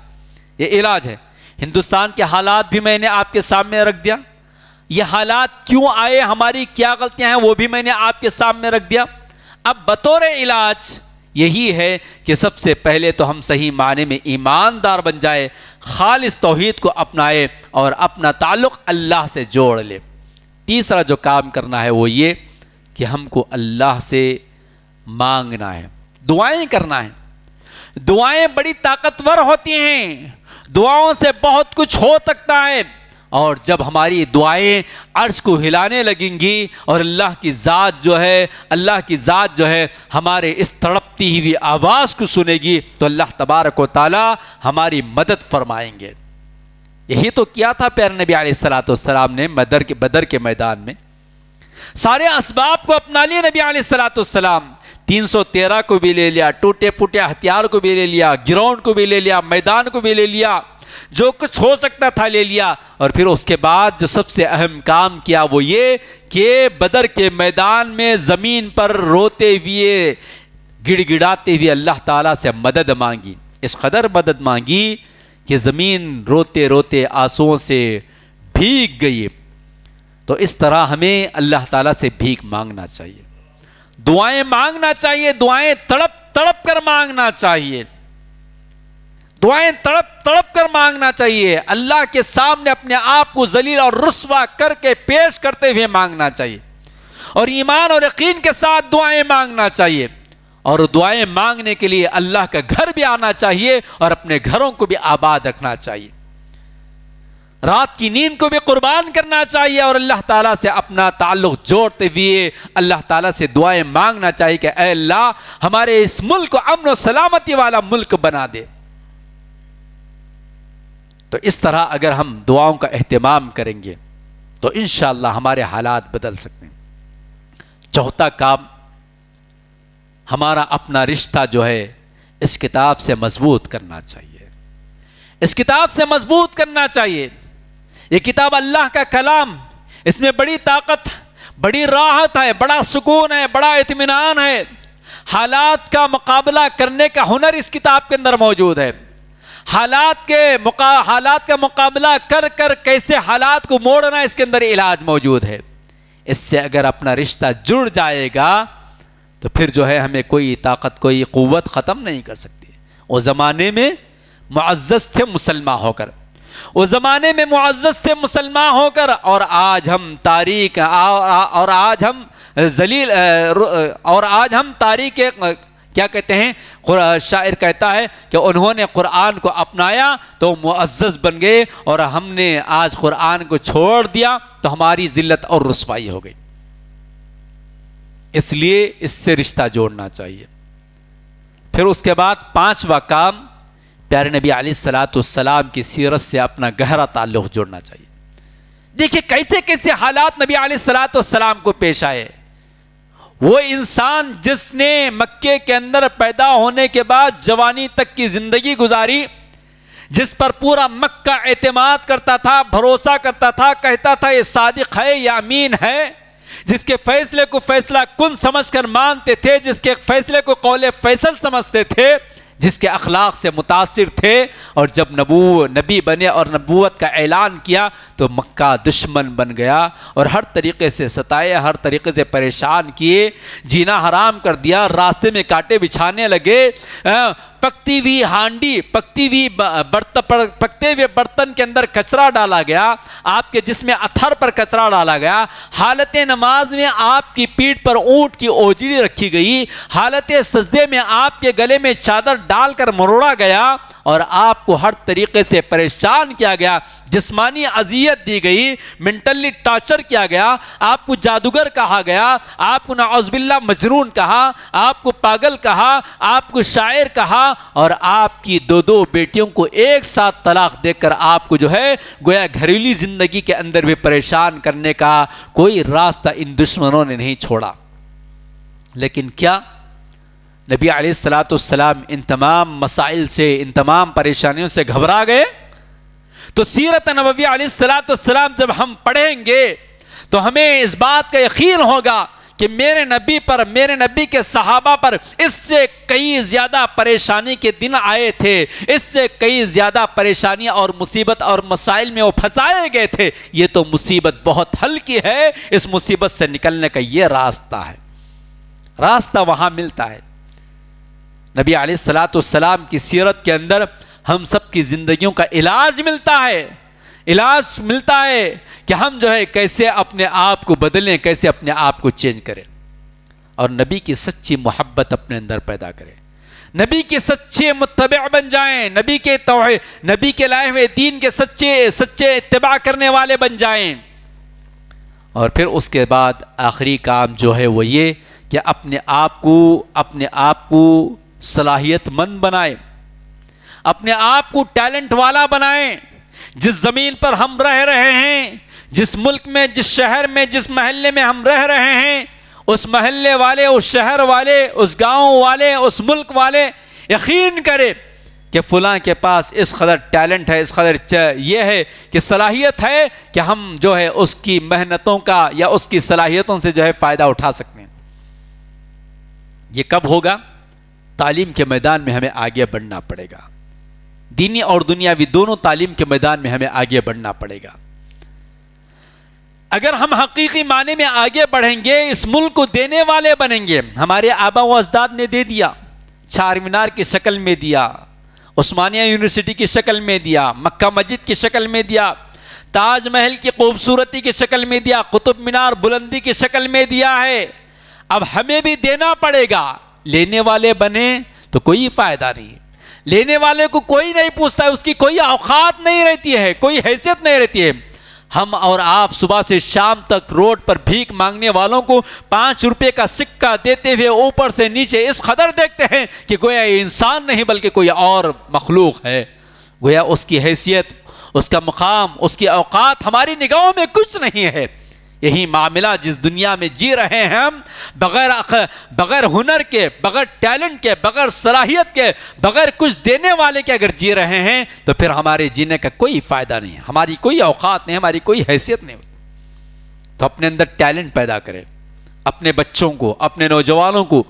یہ علاج ہے۔ ہندوستان کے حالات بھی میں نے آپ کے سامنے رکھ دیا، یہ حالات کیوں آئے، ہماری کیا غلطیاں ہیں وہ بھی میں نے آپ کے سامنے رکھ دیا۔ اب بطور علاج یہی ہے کہ سب سے پہلے تو ہم صحیح معنی میں ایماندار بن جائے، خالص توحید کو اپنائے اور اپنا تعلق اللہ سے جوڑ لے۔ تیسرا جو کام کرنا ہے وہ یہ کہ ہم کو اللہ سے مانگنا ہے، دعائیں کرنا ہے۔ دعائیں بڑی طاقتور ہوتی ہیں، دعاؤں سے بہت کچھ ہو سکتا ہے۔ اور جب ہماری دعائیں عرش کو ہلانے لگیں گی اور اللہ کی ذات جو ہے ہمارے اس تڑپتی ہوئی آواز کو سنے گی تو اللہ تبارک و تعالی ہماری مدد فرمائیں گے۔ یہی تو کیا تھا پیارے نبی علیہ السلام نے بدر کے میدان میں۔ سارے اسباب کو اپنا لیے نبی علیہ السلام، 313 کو بھی لے لیا، ٹوٹے پھوٹے ہتھیار کو بھی لے لیا، گراؤنڈ کو بھی لے لیا، میدان کو بھی لے لیا، جو کچھ ہو سکتا تھا لے لیا۔ اور پھر اس کے بعد جو سب سے اہم کام کیا وہ یہ کہ بدر کے میدان میں زمین پر روتے ہوئے گڑ گڑاتے ہوئے اللہ تعالیٰ سے مدد مانگی، اس قدر مدد مانگی کہ زمین روتے روتے آنسوؤں سے بھیگ گئی۔ تو اس طرح ہمیں اللہ تعالیٰ سے بھیک مانگنا چاہیے، دعائیں مانگنا چاہیے، دعائیں تڑپ تڑپ کر مانگنا چاہیے، دعائیں تڑپ تڑپ کر مانگنا چاہیے، اللہ کے سامنے اپنے آپ کو ذلیل اور رسوا کر کے پیش کرتے ہوئے مانگنا چاہیے، اور ایمان اور یقین کے ساتھ دعائیں مانگنا چاہیے۔ اور دعائیں مانگنے کے لیے اللہ کا گھر بھی آنا چاہیے اور اپنے گھروں کو بھی آباد رکھنا چاہیے، رات کی نیند کو بھی قربان کرنا چاہیے، اور اللہ تعالیٰ سے اپنا تعلق جوڑتے ہوئے اللہ تعالیٰ سے دعائیں مانگنا چاہیے کہ اے اللہ ہمارے اس ملک کو امن و سلامتی والا ملک بنا دے۔ تو اس طرح اگر ہم دعاؤں کا اہتمام کریں گے تو انشاءاللہ ہمارے حالات بدل سکتے ہیں۔ چوتھا کام، ہمارا اپنا رشتہ جو ہے اس کتاب سے مضبوط کرنا چاہیے، اس کتاب سے مضبوط کرنا چاہیے۔ یہ کتاب اللہ کا کلام، اس میں بڑی طاقت، بڑی راحت ہے، بڑا سکون ہے، بڑا اطمینان ہے۔ حالات کا مقابلہ کرنے کا ہنر اس کتاب کے اندر موجود ہے۔ حالات کا مقابلہ کر کر کیسے حالات کو موڑنا، اس کے اندر علاج موجود ہے۔ اس سے اگر اپنا رشتہ جڑ جائے گا تو پھر جو ہے ہمیں کوئی طاقت، کوئی قوت ختم نہیں کر سکتی۔ وہ زمانے میں معزز تھے مسلمان ہو کر، وہ زمانے میں معزز تھے مسلمان ہو کر، اور آج ہم تاریک اور آج ہم ذلیل اور آج ہم تاریک کیا کہتے ہیں، شاعر کہتا ہے کہ انہوں نے قرآن کو اپنایا تو معزز بن گئے، اور ہم نے آج قرآن کو چھوڑ دیا تو ہماری ذلت اور رسوائی ہو گئی۔ اس لیے اس سے رشتہ جوڑنا چاہیے۔ پھر اس کے بعد پانچواں کام، پیارے نبی علیہ السلام کی سیرت سے اپنا گہرا تعلق جوڑنا چاہیے۔ دیکھیے کیسے کیسے حالات نبی علیہ السلام کو پیش آئے۔ وہ انسان جس نے مکے کے اندر پیدا ہونے کے بعد جوانی تک کی زندگی گزاری، جس پر پورا مکہ اعتماد کرتا تھا، بھروسہ کرتا تھا، کہتا تھا یہ صادق ہے، یہ امین ہے، جس کے فیصلے کو فیصلہ کن سمجھ کر مانتے تھے، جس کے فیصلے کو قول فیصل سمجھتے تھے، جس کے اخلاق سے متاثر تھے، اور جب نبی بنے اور نبوت کا اعلان کیا تو مکہ دشمن بن گیا اور ہر طریقے سے ستائے، ہر طریقے سے پریشان کیے، جینا حرام کر دیا، راستے میں کانٹے بچھانے لگے، پکتی ہوئی ہانڈی، پکتے ہوئے برتن کے اندر کچرا ڈالا گیا، آپ کے جسم اتھر پر کچرا ڈالا گیا، حالت نماز میں آپ کی پیٹھ پر اونٹ کی اوجڑی رکھی گئی، حالت سجدے میں آپ کے گلے میں چادر ڈال کر مروڑا گیا اور آپ کو ہر طریقے سے پریشان کیا گیا، جسمانی اذیت دی گئی، مینٹلی ٹارچر کیا گیا، آپ کو جادوگر کہا گیا، آپ کو نعوذ باللہ مجنون کہا، آپ کو پاگل کہا، آپ کو شاعر کہا، اور آپ کی دو بیٹیوں کو ایک ساتھ طلاق دے کر آپ کو جو ہے گویا گھریلو زندگی کے اندر بھی پریشان کرنے کا کوئی راستہ ان دشمنوں نے نہیں چھوڑا۔ لیکن کیا نبی علیہ السلام ان تمام مسائل سے، ان تمام پریشانیوں سے گھبرا گئے؟ تو سیرت نبوی علیہ السلام جب ہم پڑھیں گے تو ہمیں اس بات کا یقین ہوگا کہ میرے نبی پر، میرے نبی کے صحابہ پر اس سے کئی زیادہ پریشانی کے دن آئے تھے، اس سے کئی زیادہ پریشانیاں اور مصیبت اور مسائل میں وہ پھنسائے گئے تھے۔ یہ تو مصیبت بہت ہلکی ہے، اس مصیبت سے نکلنے کا یہ راستہ ہے، راستہ وہاں ملتا ہے۔ نبی علیہ السلام کی سیرت کے اندر ہم سب کی زندگیوں کا علاج ملتا ہے، علاج ملتا ہے کہ ہم جو ہے کیسے اپنے آپ کو بدلیں، کیسے اپنے آپ کو چینج کریں اور نبی کی سچی محبت اپنے اندر پیدا کریں، نبی کے سچے متبع بن جائیں، نبی کے توحید، نبی کے لائے ہوئے دین کے سچے اتباع کرنے والے بن جائیں۔ اور پھر اس کے بعد آخری کام جو ہے وہ یہ کہ اپنے آپ کو صلاحیت مند بنائیں، اپنے آپ کو ٹیلنٹ والا بنائیں۔ جس زمین پر ہم رہ رہے ہیں، جس ملک میں، جس شہر میں، جس محلے میں ہم رہ رہے ہیں، اس محلے والے، اس شہر والے، اس گاؤں والے، اس ملک والے یقین کرے کہ فلاں کے پاس اس قدر ٹیلنٹ ہے، اس قدر یہ ہے کہ صلاحیت ہے کہ ہم جو ہے اس کی محنتوں کا یا اس کی صلاحیتوں سے جو ہے فائدہ اٹھا سکتے ہیں۔ یہ کب ہوگا؟ تعلیم کے میدان میں ہمیں آگے بڑھنا پڑے گا، دینی اور دنیاوی دونوں تعلیم کے میدان میں ہمیں آگے بڑھنا پڑے گا۔ اگر ہم حقیقی معنی میں آگے بڑھیں گے، اس ملک کو دینے والے بنیں گے۔ ہمارے آبا و اجداد نے دے دیا، چار مینار کی شکل میں دیا، عثمانیہ یونیورسٹی کی شکل میں دیا، مکہ مسجد کی شکل میں دیا، تاج محل کی خوبصورتی کی شکل میں دیا، قطب مینار بلندی کی شکل میں دیا ہے۔ اب ہمیں بھی دینا پڑے گا۔ لینے والے بنے تو کوئی فائدہ نہیں، لینے والے کو کوئی نہیں پوچھتا ہے، اس کی کوئی اوقات نہیں رہتی ہے، کوئی حیثیت نہیں رہتی ہے۔ ہم اور آپ صبح سے شام تک روڈ پر بھیک مانگنے والوں کو 5 روپے کا سکہ دیتے ہوئے اوپر سے نیچے اس قدر دیکھتے ہیں کہ گویا یہ انسان نہیں بلکہ کوئی اور مخلوق ہے، گویا اس کی حیثیت، اس کا مقام، اس کی اوقات ہماری نگاہوں میں کچھ نہیں ہے۔ یہی معاملہ جس دنیا میں جی رہے ہیں ہم، بغیر ہنر کے، بغیر ٹیلنٹ کے، بغیر صلاحیت کے، بغیر کچھ دینے والے کے اگر جی رہے ہیں تو پھر ہمارے جینے کا کوئی فائدہ نہیں ہے، ہماری کوئی اوقات نہیں، ہماری کوئی حیثیت نہیں ہوتی۔ تو اپنے اندر ٹیلنٹ پیدا کریں، اپنے بچوں کو، اپنے نوجوانوں کو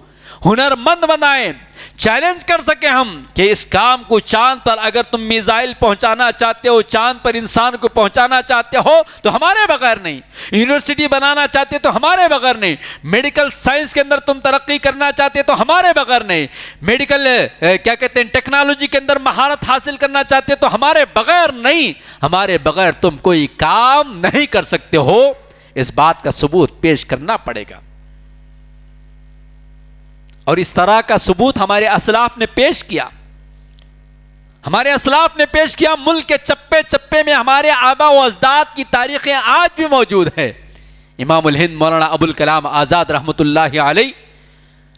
ہنر مند بنائیں، چیلنج کر سکیں ہم کہ اس کام کو چاند پر اگر تم میزائل پہنچانا چاہتے ہو، چاند پر انسان کو پہنچانا چاہتے ہو تو ہمارے بغیر نہیں، یونیورسٹی بنانا چاہتے تو ہمارے بغیر نہیں، میڈیکل سائنس کے اندر تم ترقی کرنا چاہتے تو ہمارے بغیر نہیں، میڈیکل ٹیکنالوجی کے اندر مہارت حاصل کرنا چاہتے تو ہمارے بغیر نہیں، ہمارے بغیر تم کوئی کام نہیں کر سکتے ہو۔ اس بات کا ثبوت پیش کرنا پڑے گا، اور اس طرح کا ثبوت ہمارے اسلاف نے پیش کیا، ہمارے اسلاف نے پیش کیا۔ ملک کے چپے چپے میں ہمارے آبا و اجداد کی تاریخیں آج بھی موجود ہیں۔ امام الہند مولانا ابوالکلام آزاد رحمۃ اللہ علیہ،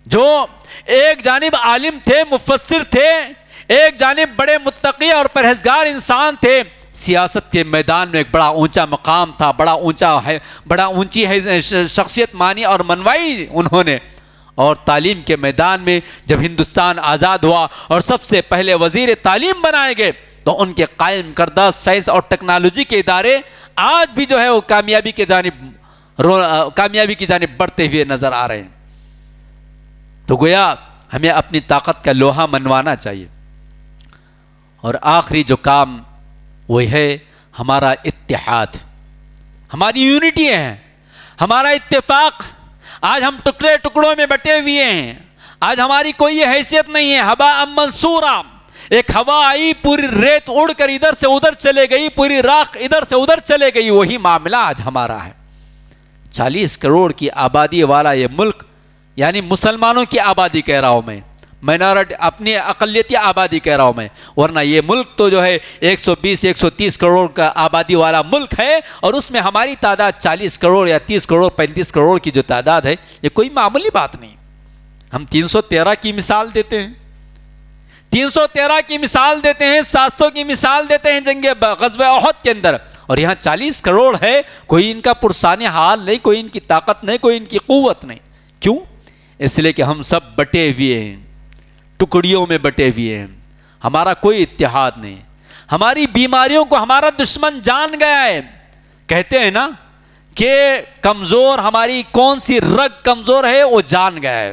جو ایک جانب عالم تھے، مفسر تھے، ایک جانب بڑے متقی اور پرہیزگار انسان تھے، سیاست کے میدان میں ایک بڑا اونچا مقام تھا، بڑا اونچی شخصیت مانی اور منوائی انہوں نے. اور تعلیم کے میدان میں جب ہندوستان آزاد ہوا اور سب سے پہلے وزیر تعلیم بنائے گئے تو ان کے قائم کردہ سائنس اور ٹیکنالوجی کے ادارے آج بھی جو ہے وہ کامیابی کی جانب بڑھتے ہوئے نظر آ رہے ہیں. تو گویا ہمیں اپنی طاقت کا لوہا منوانا چاہیے. اور آخری جو کام وہ ہے ہمارا اتحاد، ہماری یونٹی ہے، ہمارا اتفاق. آج ہم ٹکڑے ٹکڑوں میں بٹے ہوئے ہیں. آج ہماری کوئی حیثیت نہیں ہے. ہوا منصورہ، ایک ہوا آئی، پوری ریت اڑ کر ادھر سے ادھر چلے گئی، پوری راکھ ادھر سے ادھر چلے گئی. وہی معاملہ آج ہمارا ہے. 40 کروڑ کی آبادی والا یہ ملک، یعنی مسلمانوں کی آبادی کہہ رہا ہوں میں، مائنارٹی اپنی اقلیتی آبادی کہہ رہا ہوں میں، ورنہ یہ ملک تو جو ہے 120-130 کروڑ کا آبادی والا ملک ہے. اور اس میں ہماری تعداد 40 کروڑ یا 30 کروڑ 35 کروڑ کی جو تعداد ہے، یہ کوئی معمولی بات نہیں. ہم 313 کی مثال دیتے ہیں، 313 کی مثال دیتے ہیں، 700 کی مثال دیتے ہیں جنگ غزوہ احد کے اندر، اور یہاں 40 کروڑ ہے. کوئی ان کا پرسان حال نہیں، کوئی ان کی طاقت نہیں، کوئی ان کی قوت نہیں. کیوں؟ اس لیے کہ ہم سب بٹے ہوئے ہیں، ٹکڑیوں میں بٹے ہوئے ہیں. ہمارا کوئی اتحاد نہیں. ہماری بیماریوں کو ہمارا دشمن جان گیا ہے. کہتے ہیں نا کہ کمزور، ہماری کون سی رگ کمزور ہے وہ جان گیا ہے.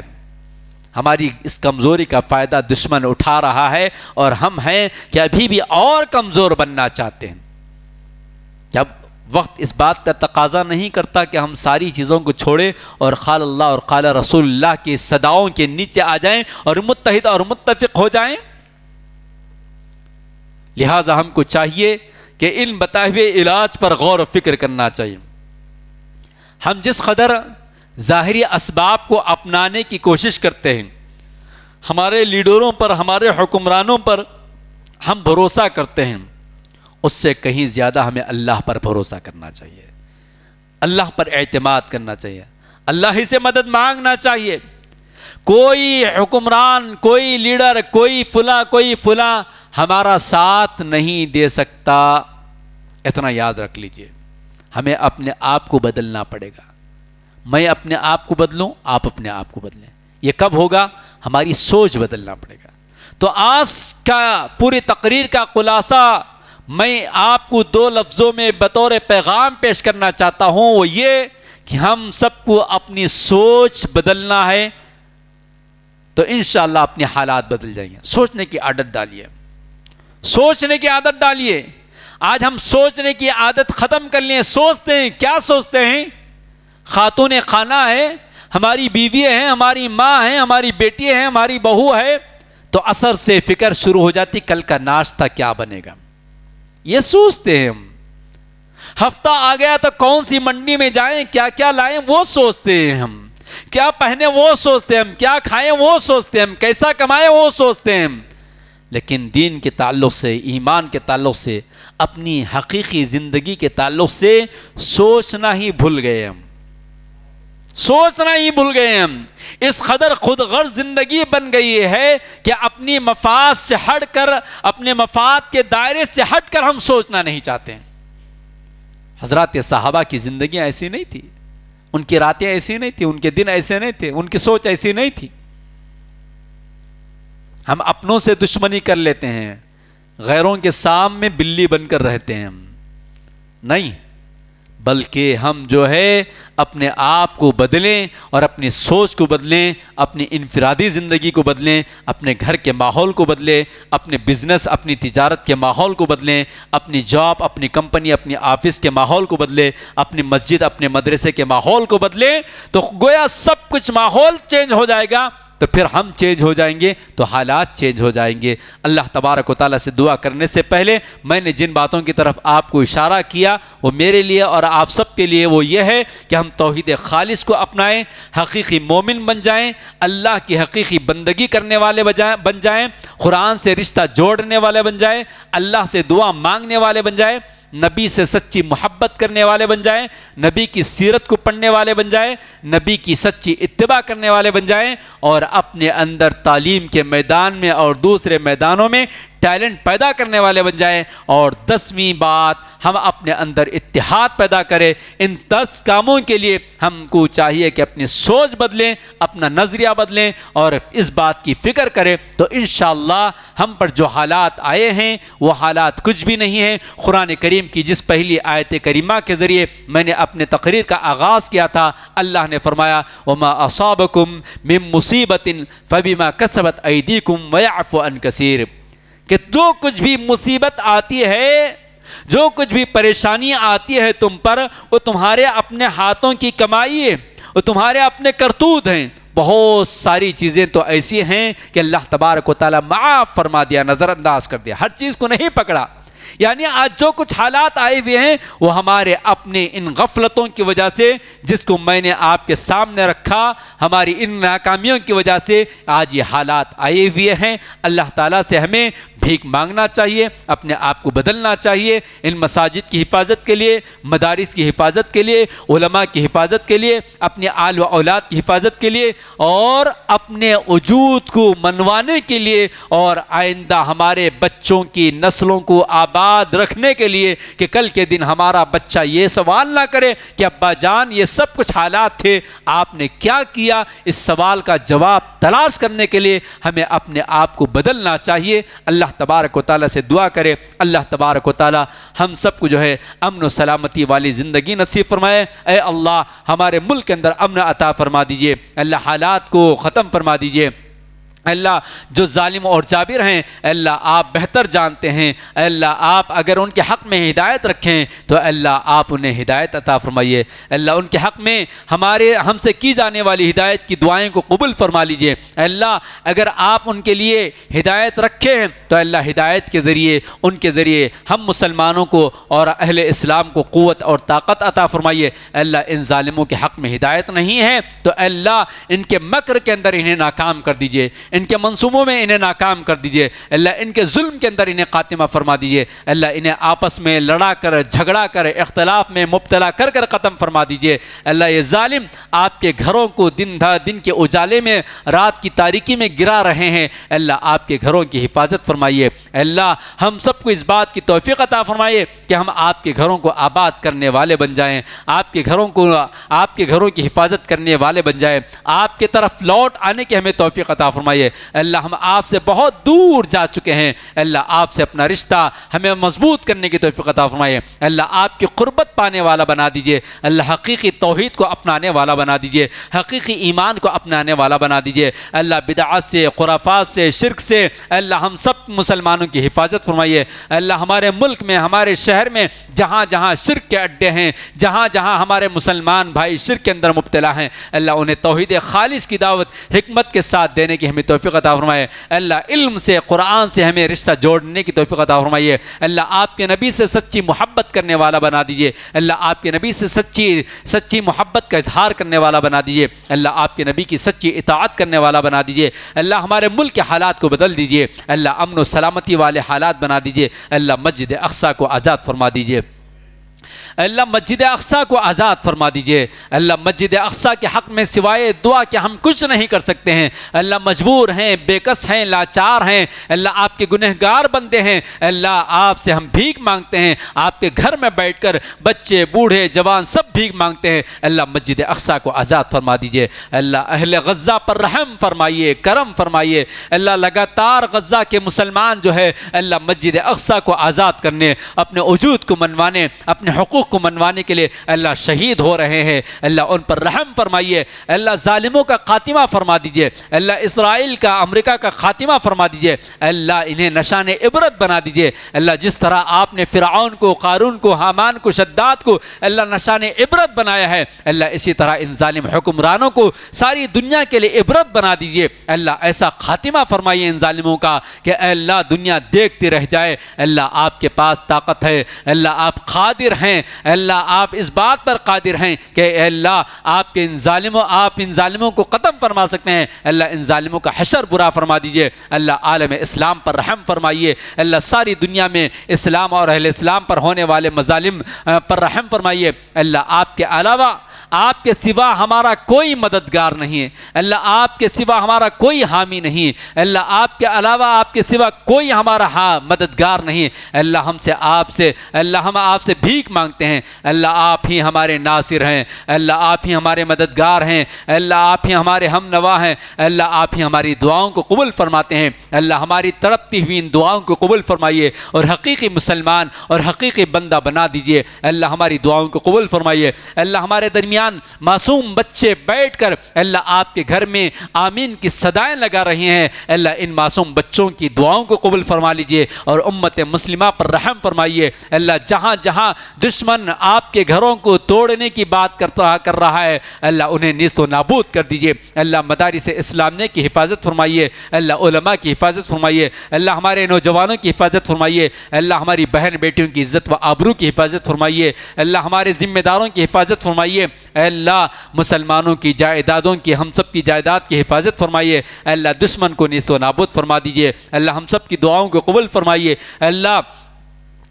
ہماری اس کمزوری کا فائدہ دشمن اٹھا رہا ہے، اور ہم ہیں کہ ابھی بھی اور کمزور بننا چاہتے ہیں. جب وقت اس بات کا تقاضا نہیں کرتا کہ ہم ساری چیزوں کو چھوڑیں اور قال اللہ اور قال رسول اللہ کی صداؤں کے نیچے آ جائیں اور متحد اور متفق ہو جائیں. لہٰذا ہم کو چاہیے کہ ان بتائے ہوئے علاج پر غور و فکر کرنا چاہیے. ہم جس قدر ظاہری اسباب کو اپنانے کی کوشش کرتے ہیں، ہمارے لیڈروں پر، ہمارے حکمرانوں پر ہم بھروسہ کرتے ہیں، اس سے کہیں زیادہ ہمیں اللہ پر بھروسہ کرنا چاہیے، اللہ پر اعتماد کرنا چاہیے، اللہ ہی سے مدد مانگنا چاہیے. کوئی حکمران، کوئی لیڈر، کوئی فلاں ہمارا ساتھ نہیں دے سکتا. اتنا یاد رکھ لیجئے. ہمیں اپنے آپ کو بدلنا پڑے گا. میں اپنے آپ کو بدلوں، آپ اپنے آپ کو بدلیں. یہ کب ہوگا؟ ہماری سوچ بدلنا پڑے گا. تو آج کا پوری تقریر کا خلاصہ میں آپ کو 2 لفظوں میں بطور پیغام پیش کرنا چاہتا ہوں، وہ یہ کہ ہم سب کو اپنی سوچ بدلنا ہے تو انشاءاللہ اپنے حالات بدل جائیں گے. سوچنے کی عادت ڈالیے، سوچنے کی عادت ڈالیے. آج ہم سوچنے کی عادت ختم کر لیں. سوچتے ہیں، کیا سوچتے ہیں؟ خاتون خانہ ہے، ہماری بیوی ہے، ہماری ماں ہے، ہماری بیٹی ہے، ہماری بہو ہے، تو اثر سے فکر شروع ہو جاتی کل کا ناشتہ کیا بنے گا. یہ سوچتے ہیں ہم. ہفتہ آ گیا تو کون سی منڈی میں جائیں، کیا کیا لائیں، وہ سوچتے ہیں ہم. کیا پہنے وہ سوچتے ہیں ہم، کیا کھائیں وہ سوچتے ہیں ہم، کیسا کمائیں وہ سوچتے ہیں ہم. لیکن دین کے تعلق سے، ایمان کے تعلق سے، اپنی حقیقی زندگی کے تعلق سے سوچنا ہی بھول گئے ہم. سوچنا ہی بھول گئے ہم. اس قدر خود غرض زندگی بن گئی ہے کہ اپنی مفاد سے ہٹ کر، اپنے مفاد کے دائرے سے ہٹ کر ہم سوچنا نہیں چاہتے ہیں. حضرات صحابہ کی زندگیاں ایسی نہیں تھی، ان کی راتیں ایسی نہیں تھی، ان کے دن ایسے نہیں تھے، ان کی سوچ ایسی نہیں تھی. ہم اپنوں سے دشمنی کر لیتے ہیں، غیروں کے سامنے بلی بن کر رہتے ہیں. ہم نہیں، بلکہ ہم جو ہے اپنے آپ کو بدلیں اور اپنی سوچ کو بدلیں، اپنی انفرادی زندگی کو بدلیں، اپنے گھر کے ماحول کو بدلیں، اپنے بزنس، اپنی تجارت کے ماحول کو بدلیں، اپنی جاب، اپنی کمپنی، اپنی آفس کے ماحول کو بدلیں، اپنی مسجد، اپنے مدرسے کے ماحول کو بدلیں. تو گویا سب کچھ ماحول چینج ہو جائے گا، تو پھر ہم چینج ہو جائیں گے، تو حالات چینج ہو جائیں گے. اللہ تبارک و تعالیٰ سے دعا کرنے سے پہلے میں نے جن باتوں کی طرف آپ کو اشارہ کیا وہ میرے لیے اور آپ سب کے لیے وہ یہ ہے کہ ہم توحید خالص کو اپنائیں، حقیقی مومن بن جائیں، اللہ کی حقیقی بندگی کرنے والے بن جائیں، قرآن سے رشتہ جوڑنے والے بن جائیں، اللہ سے دعا مانگنے والے بن جائیں، نبی سے سچی محبت کرنے والے بن جائیں، نبی کی سیرت کو پڑھنے والے بن جائیں، نبی کی سچی اتباع کرنے والے بن جائیں، اور اپنے اندر تعلیم کے میدان میں اور دوسرے میدانوں میں ٹیلنٹ پیدا کرنے والے بن جائیں، اور 10ویں بات ہم اپنے اندر اتحاد پیدا کریں۔ ان 10 کاموں کے لیے ہم کو چاہیے کہ اپنی سوچ بدلیں، اپنا نظریہ بدلیں اور اس بات کی فکر کریں، تو انشاءاللہ ہم پر جو حالات آئے ہیں وہ حالات کچھ بھی نہیں ہیں۔ قرآن کریم کی جس پہلی آیت کریمہ کے ذریعے میں نے اپنے تقریر کا آغاز کیا تھا، اللہ نے فرمایا وَمَا أَصَابَكُم مِّن مُّصِيبَةٍ فَبِمَا كَسَبَتْ أَيْدِيكُمْ وَيَعْفُو عَن كَثِيرٍ، کہ جو کچھ بھی مصیبت آتی ہے، جو کچھ بھی پریشانی آتی ہے تم پر، وہ تمہارے اپنے ہاتھوں کی کمائی ہے، وہ تمہارے اپنے کرتوت ہیں۔ بہت ساری چیزیں تو ایسی ہیں کہ اللہ تبارک و تعالیٰ معاف فرما دیا، نظر انداز کر دیا، ہر چیز کو نہیں پکڑا۔ یعنی آج جو کچھ حالات آئے ہوئے ہیں وہ ہمارے اپنے ان غفلتوں کی وجہ سے، جس کو میں نے آپ کے سامنے رکھا، ہماری ان ناکامیوں کی وجہ سے آج یہ حالات آئے ہوئے ہیں۔ اللہ تعالیٰ سے ہمیں بھیک مانگنا چاہیے، اپنے آپ کو بدلنا چاہیے، ان مساجد کی حفاظت کے لیے، مدارس کی حفاظت کے لیے، علماء کی حفاظت کے لیے، اپنے آل و اولاد کی حفاظت کے لیے، اور اپنے وجود کو منوانے کے لیے، اور آئندہ ہمارے بچوں کی نسلوں کو آباد رکھنے کے لیے، کہ کل کے دن ہمارا بچہ یہ سوال نہ کرے کہ ابا جان یہ سب کچھ حالات تھے، آپ نے کیا کیا۔ اس سوال کا جواب تلاش کرنے کے لیے ہمیں اپنے آپ کو بدلنا چاہیے۔ اللہ تبارک و تعالیٰ سے دعا کرے اللہ تبارک و تعالیٰ ہم سب کو جو ہے امن و سلامتی والی زندگی نصیب فرمائے۔ اے اللہ ہمارے ملک کے اندر امن عطا فرما دیجئے، اللہ حالات کو ختم فرما دیجئے۔ اللہ جو ظالم اور جابر ہیں اللہ آپ بہتر جانتے ہیں، اللہ آپ اگر ان کے حق میں ہدایت رکھیں تو اللہ آپ انہیں ہدایت عطا فرمائیے۔ اللہ ان کے حق میں ہم سے کی جانے والی ہدایت کی دعائیں کو قبول فرما لیجئے۔ اللہ اگر آپ ان کے لیے ہدایت رکھیں تو اللہ ہدایت کے ذریعے ان کے ذریعے ہم مسلمانوں کو اور اہل اسلام کو قوت اور طاقت عطا فرمائیے۔ اللہ ان ظالموں کے حق میں ہدایت نہیں ہے تو اللہ ان کے مکر کے اندر انہیں ناکام کر دیجئے، ان کے منصوبوں میں انہیں ناکام کر دیجئے۔ اللہ ان کے ظلم کے اندر انہیں خاتمہ فرما دیجئے۔ اللہ انہیں آپس میں لڑا کر، جھگڑا کر، اختلاف میں مبتلا کر ختم فرما دیجئے۔ اللہ یہ ظالم آپ کے گھروں کو دن کے اجالے میں، رات کی تاریکی میں گرا رہے ہیں، اللہ آپ کے گھروں کی حفاظت فرمائیے۔ اللہ ہم سب کو اس بات کی توفیق عطا فرمائیے کہ ہم آپ کے گھروں کو آباد کرنے والے بن جائیں، آپ کے گھروں کی حفاظت کرنے والے بن جائیں، آپ کی طرف لوٹ آنے کی ہمیں توفیق عطا فرمائیے۔ اللہ ہم آپ سے بہت دور جا چکے ہیں، اللہ آپ سے اپنا رشتہ ہمیں مضبوط کرنے کی توفیق عطا فرمائیے۔ اللہ آپ کی قربت پانے والا بنا دیجئے، اللہ حقیقی توحید کو اپنانے والا بنا دیجئے، حقیقی ایمان کو اپنانے والا بنا دیجئے۔ اللہ بدعات سے، خرافات سے، شرک سے اللہ ہم سب مسلمانوں کی حفاظت فرمائیے۔ اللہ ہمارے ملک میں، ہمارے شہر میں جہاں جہاں شرک کے اڈے ہیں، جہاں جہاں ہمارے مسلمان بھائی شرک کے اندر مبتلا ہیں، اللہ انہیں توحید خالص کی دعوت حکمت کے ساتھ دینے کی ہمیں توفیق عطا فرمائے۔ اللہ علم سے، قرآن سے ہمیں رشتہ جوڑنے کی توفیق عطا فرمائیے۔ اللہ آپ کے نبی سے سچی محبت کرنے والا بنا دیجئے، اللہ آپ کے نبی سے سچی محبت کا اظہار کرنے والا بنا دیجئے، اللہ آپ کے نبی کی سچی اطاعت کرنے والا بنا دیجئے۔ اللہ ہمارے ملک کے حالات کو بدل دیجئے، اللہ امن و سلامتی والے حالات بنا دیجئے، اللہ مسجد اقصی کو آزاد فرما دیجئے، اللہ مسجد اقصی کو آزاد فرما دیجئے۔ اللہ مسجد اقصی کے حق میں سوائے دعا کہ ہم کچھ نہیں کر سکتے ہیں، اللہ مجبور ہیں، بے کس ہیں، لاچار ہیں، اللہ آپ کے گنہگار بندے ہیں، اللہ آپ سے ہم بھیک مانگتے ہیں، آپ کے گھر میں بیٹھ کر بچے، بوڑھے، جوان سب بھیک مانگتے ہیں، اللہ مسجد اقصی کو آزاد فرما دیجئے۔ اللہ اہل غزہ پر رحم فرمائیے، کرم فرمائیے، اللہ لگاتار غزہ کے مسلمان جو ہے اللہ مسجد اقصی کو آزاد کرنے، اپنے وجود کو منوانے، اپنے حقوق کو منوانے کے لیے اللہ شہید ہو رہے ہیں، اللہ ان پر رحم فرمائیے، اللہ ظالموں کا خاتمہ فرما دیجئے، اللہ اسرائیل کا، امریکہ کا خاتمہ فرما دیجئے، اللہ انہیں نشان عبرت بنا دیجئے۔ اللہ جس طرح آپ نے فرعون کو، قارون کو، حامان کو، شداد کو اللہ نشان عبرت بنایا ہے، اللہ اسی طرح ان ظالم حکمرانوں کو ساری دنیا کے لیے عبرت بنا دیجئے۔ اللہ ایسا خاتمہ فرمائیے ان ظالموں کا کہ اللہ دنیا دیکھتی رہ جائے۔ اللہ آپ کے پاس طاقت ہے، اللہ آپ قادر ہیں، اے اللہ آپ اس بات پر قادر ہیں کہ اے اللہ آپ ان ظالموں کو ختم فرما سکتے ہیں. اے اللہ ان ظالموں کا حشر برا فرما دیجئے. اللہ عالم اسلام پر رحم فرمائیے. اللہ ساری دنیا میں اسلام اور اہل اسلام پر ہونے والے مظالم پر رحم فرمائیے. اللہ آپ کے علاوہ آپ کے سوا ہمارا کوئی مددگار نہیں ہے. اللہ آپ کے سوا ہمارا کوئی حامی نہیں ہے. اللہ آپ کے علاوہ آپ کے سوا کوئی ہمارا مددگار نہیں ہے. اللہ ہم آپ سے بھیک مانگتے ہیں. اللہ آپ ہی ہمارے ناصر ہیں. اللہ آپ ہی ہمارے مددگار ہیں. اللہ آپ ہی ہمارے ہم نوا ہیں. اللہ آپ ہی ہماری دعاؤں کو قبول فرماتے ہیں. اللہ ہماری تڑپتی ہوئی ان دعاؤں کو قبول فرمائیے اور حقیقی مسلمان اور حقیقی بندہ بنا دیجئے. اللہ ہماری دعاؤں کو قبول فرمائیے. اللہ ہمارے درمیان معصوم بچے بیٹھ کر اللہ آپ کے گھر میں آمین کی صدائیں لگا رہے ہیں. اللہ ان معصوم بچوں کی دعاؤں کو قبول فرما لیجئے اور امت مسلمہ پر رحم فرمائیے. اللہ جہاں جہاں دشمن آپ کے گھروں کو توڑنے کی بات کر رہا ہے اللہ انہیں نیست و نابود کر دیجئے. اللہ مدارس اسلامیہ کی حفاظت فرمائیے. اللہ علماء کی حفاظت فرمائیے. اللہ ہمارے نوجوانوں کی حفاظت فرمائیے. اللہ ہماری بہن بیٹیوں کی عزت و آبرو کی حفاظت فرمائیے. اللہ ہمارے ذمہ داروں کی حفاظت فرمائیے. اے اللہ مسلمانوں کی جائیدادوں کی ہم سب کی جائیداد کی حفاظت فرمائیے. اے اللہ دشمن کو نیست و نابود فرما دیجئے. اللہ ہم سب کی دعاؤں کو قبول فرمائیے. اے اللہ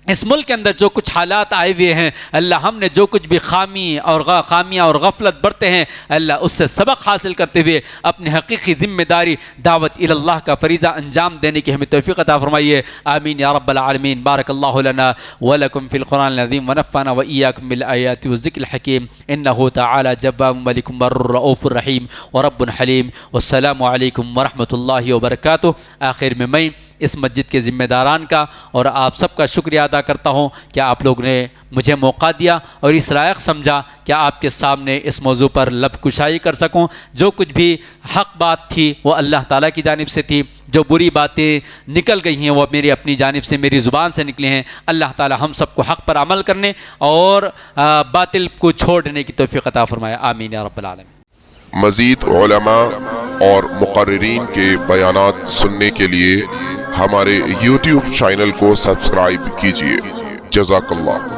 اس ملک کے اندر جو کچھ حالات آئے ہوئے ہیں اللہ ہم نے جو کچھ بھی خامیاں اور غفلت برتے ہیں اللہ اس سے سبق حاصل کرتے ہوئے اپنی حقیقی ذمہ داری دعوت اللہ کا فریضہ انجام دینے کی ہمیں توفیق عطا فرمائیے. آمین یا رب العالمین. بارک اللہ لنا ولکم فی القرآن العظیم ونفعنا وإیاکم بالآیات والذکر الحکیم انہ تعالی جواد ملک بر رؤوف الرحیم ورب حلیم. والسلام علیکم ورحمۃ اللہ وبرکاتہ. آخر میں اس مسجد کے ذمہ داران کا اور آپ سب کا شکریہ ادا کرتا ہوں کہ آپ لوگ نے مجھے موقع دیا اور اس لائق سمجھا کہ آپ کے سامنے اس موضوع پر لب کشائی کر سکوں. جو کچھ بھی حق بات تھی وہ اللہ تعالیٰ کی جانب سے تھی. جو بری باتیں نکل گئی ہیں وہ میری اپنی جانب سے میری زبان سے نکلی ہیں. اللہ تعالیٰ ہم سب کو حق پر عمل کرنے اور باطل کو چھوڑنے کی توفیق عطا فرمائے. آمین یا رب العالمین. مزید علماء اور مقررین کے بیانات سننے کے لیے ہمارے YouTube چینل کو سبسکرائب کیجیے. جزاک اللہ.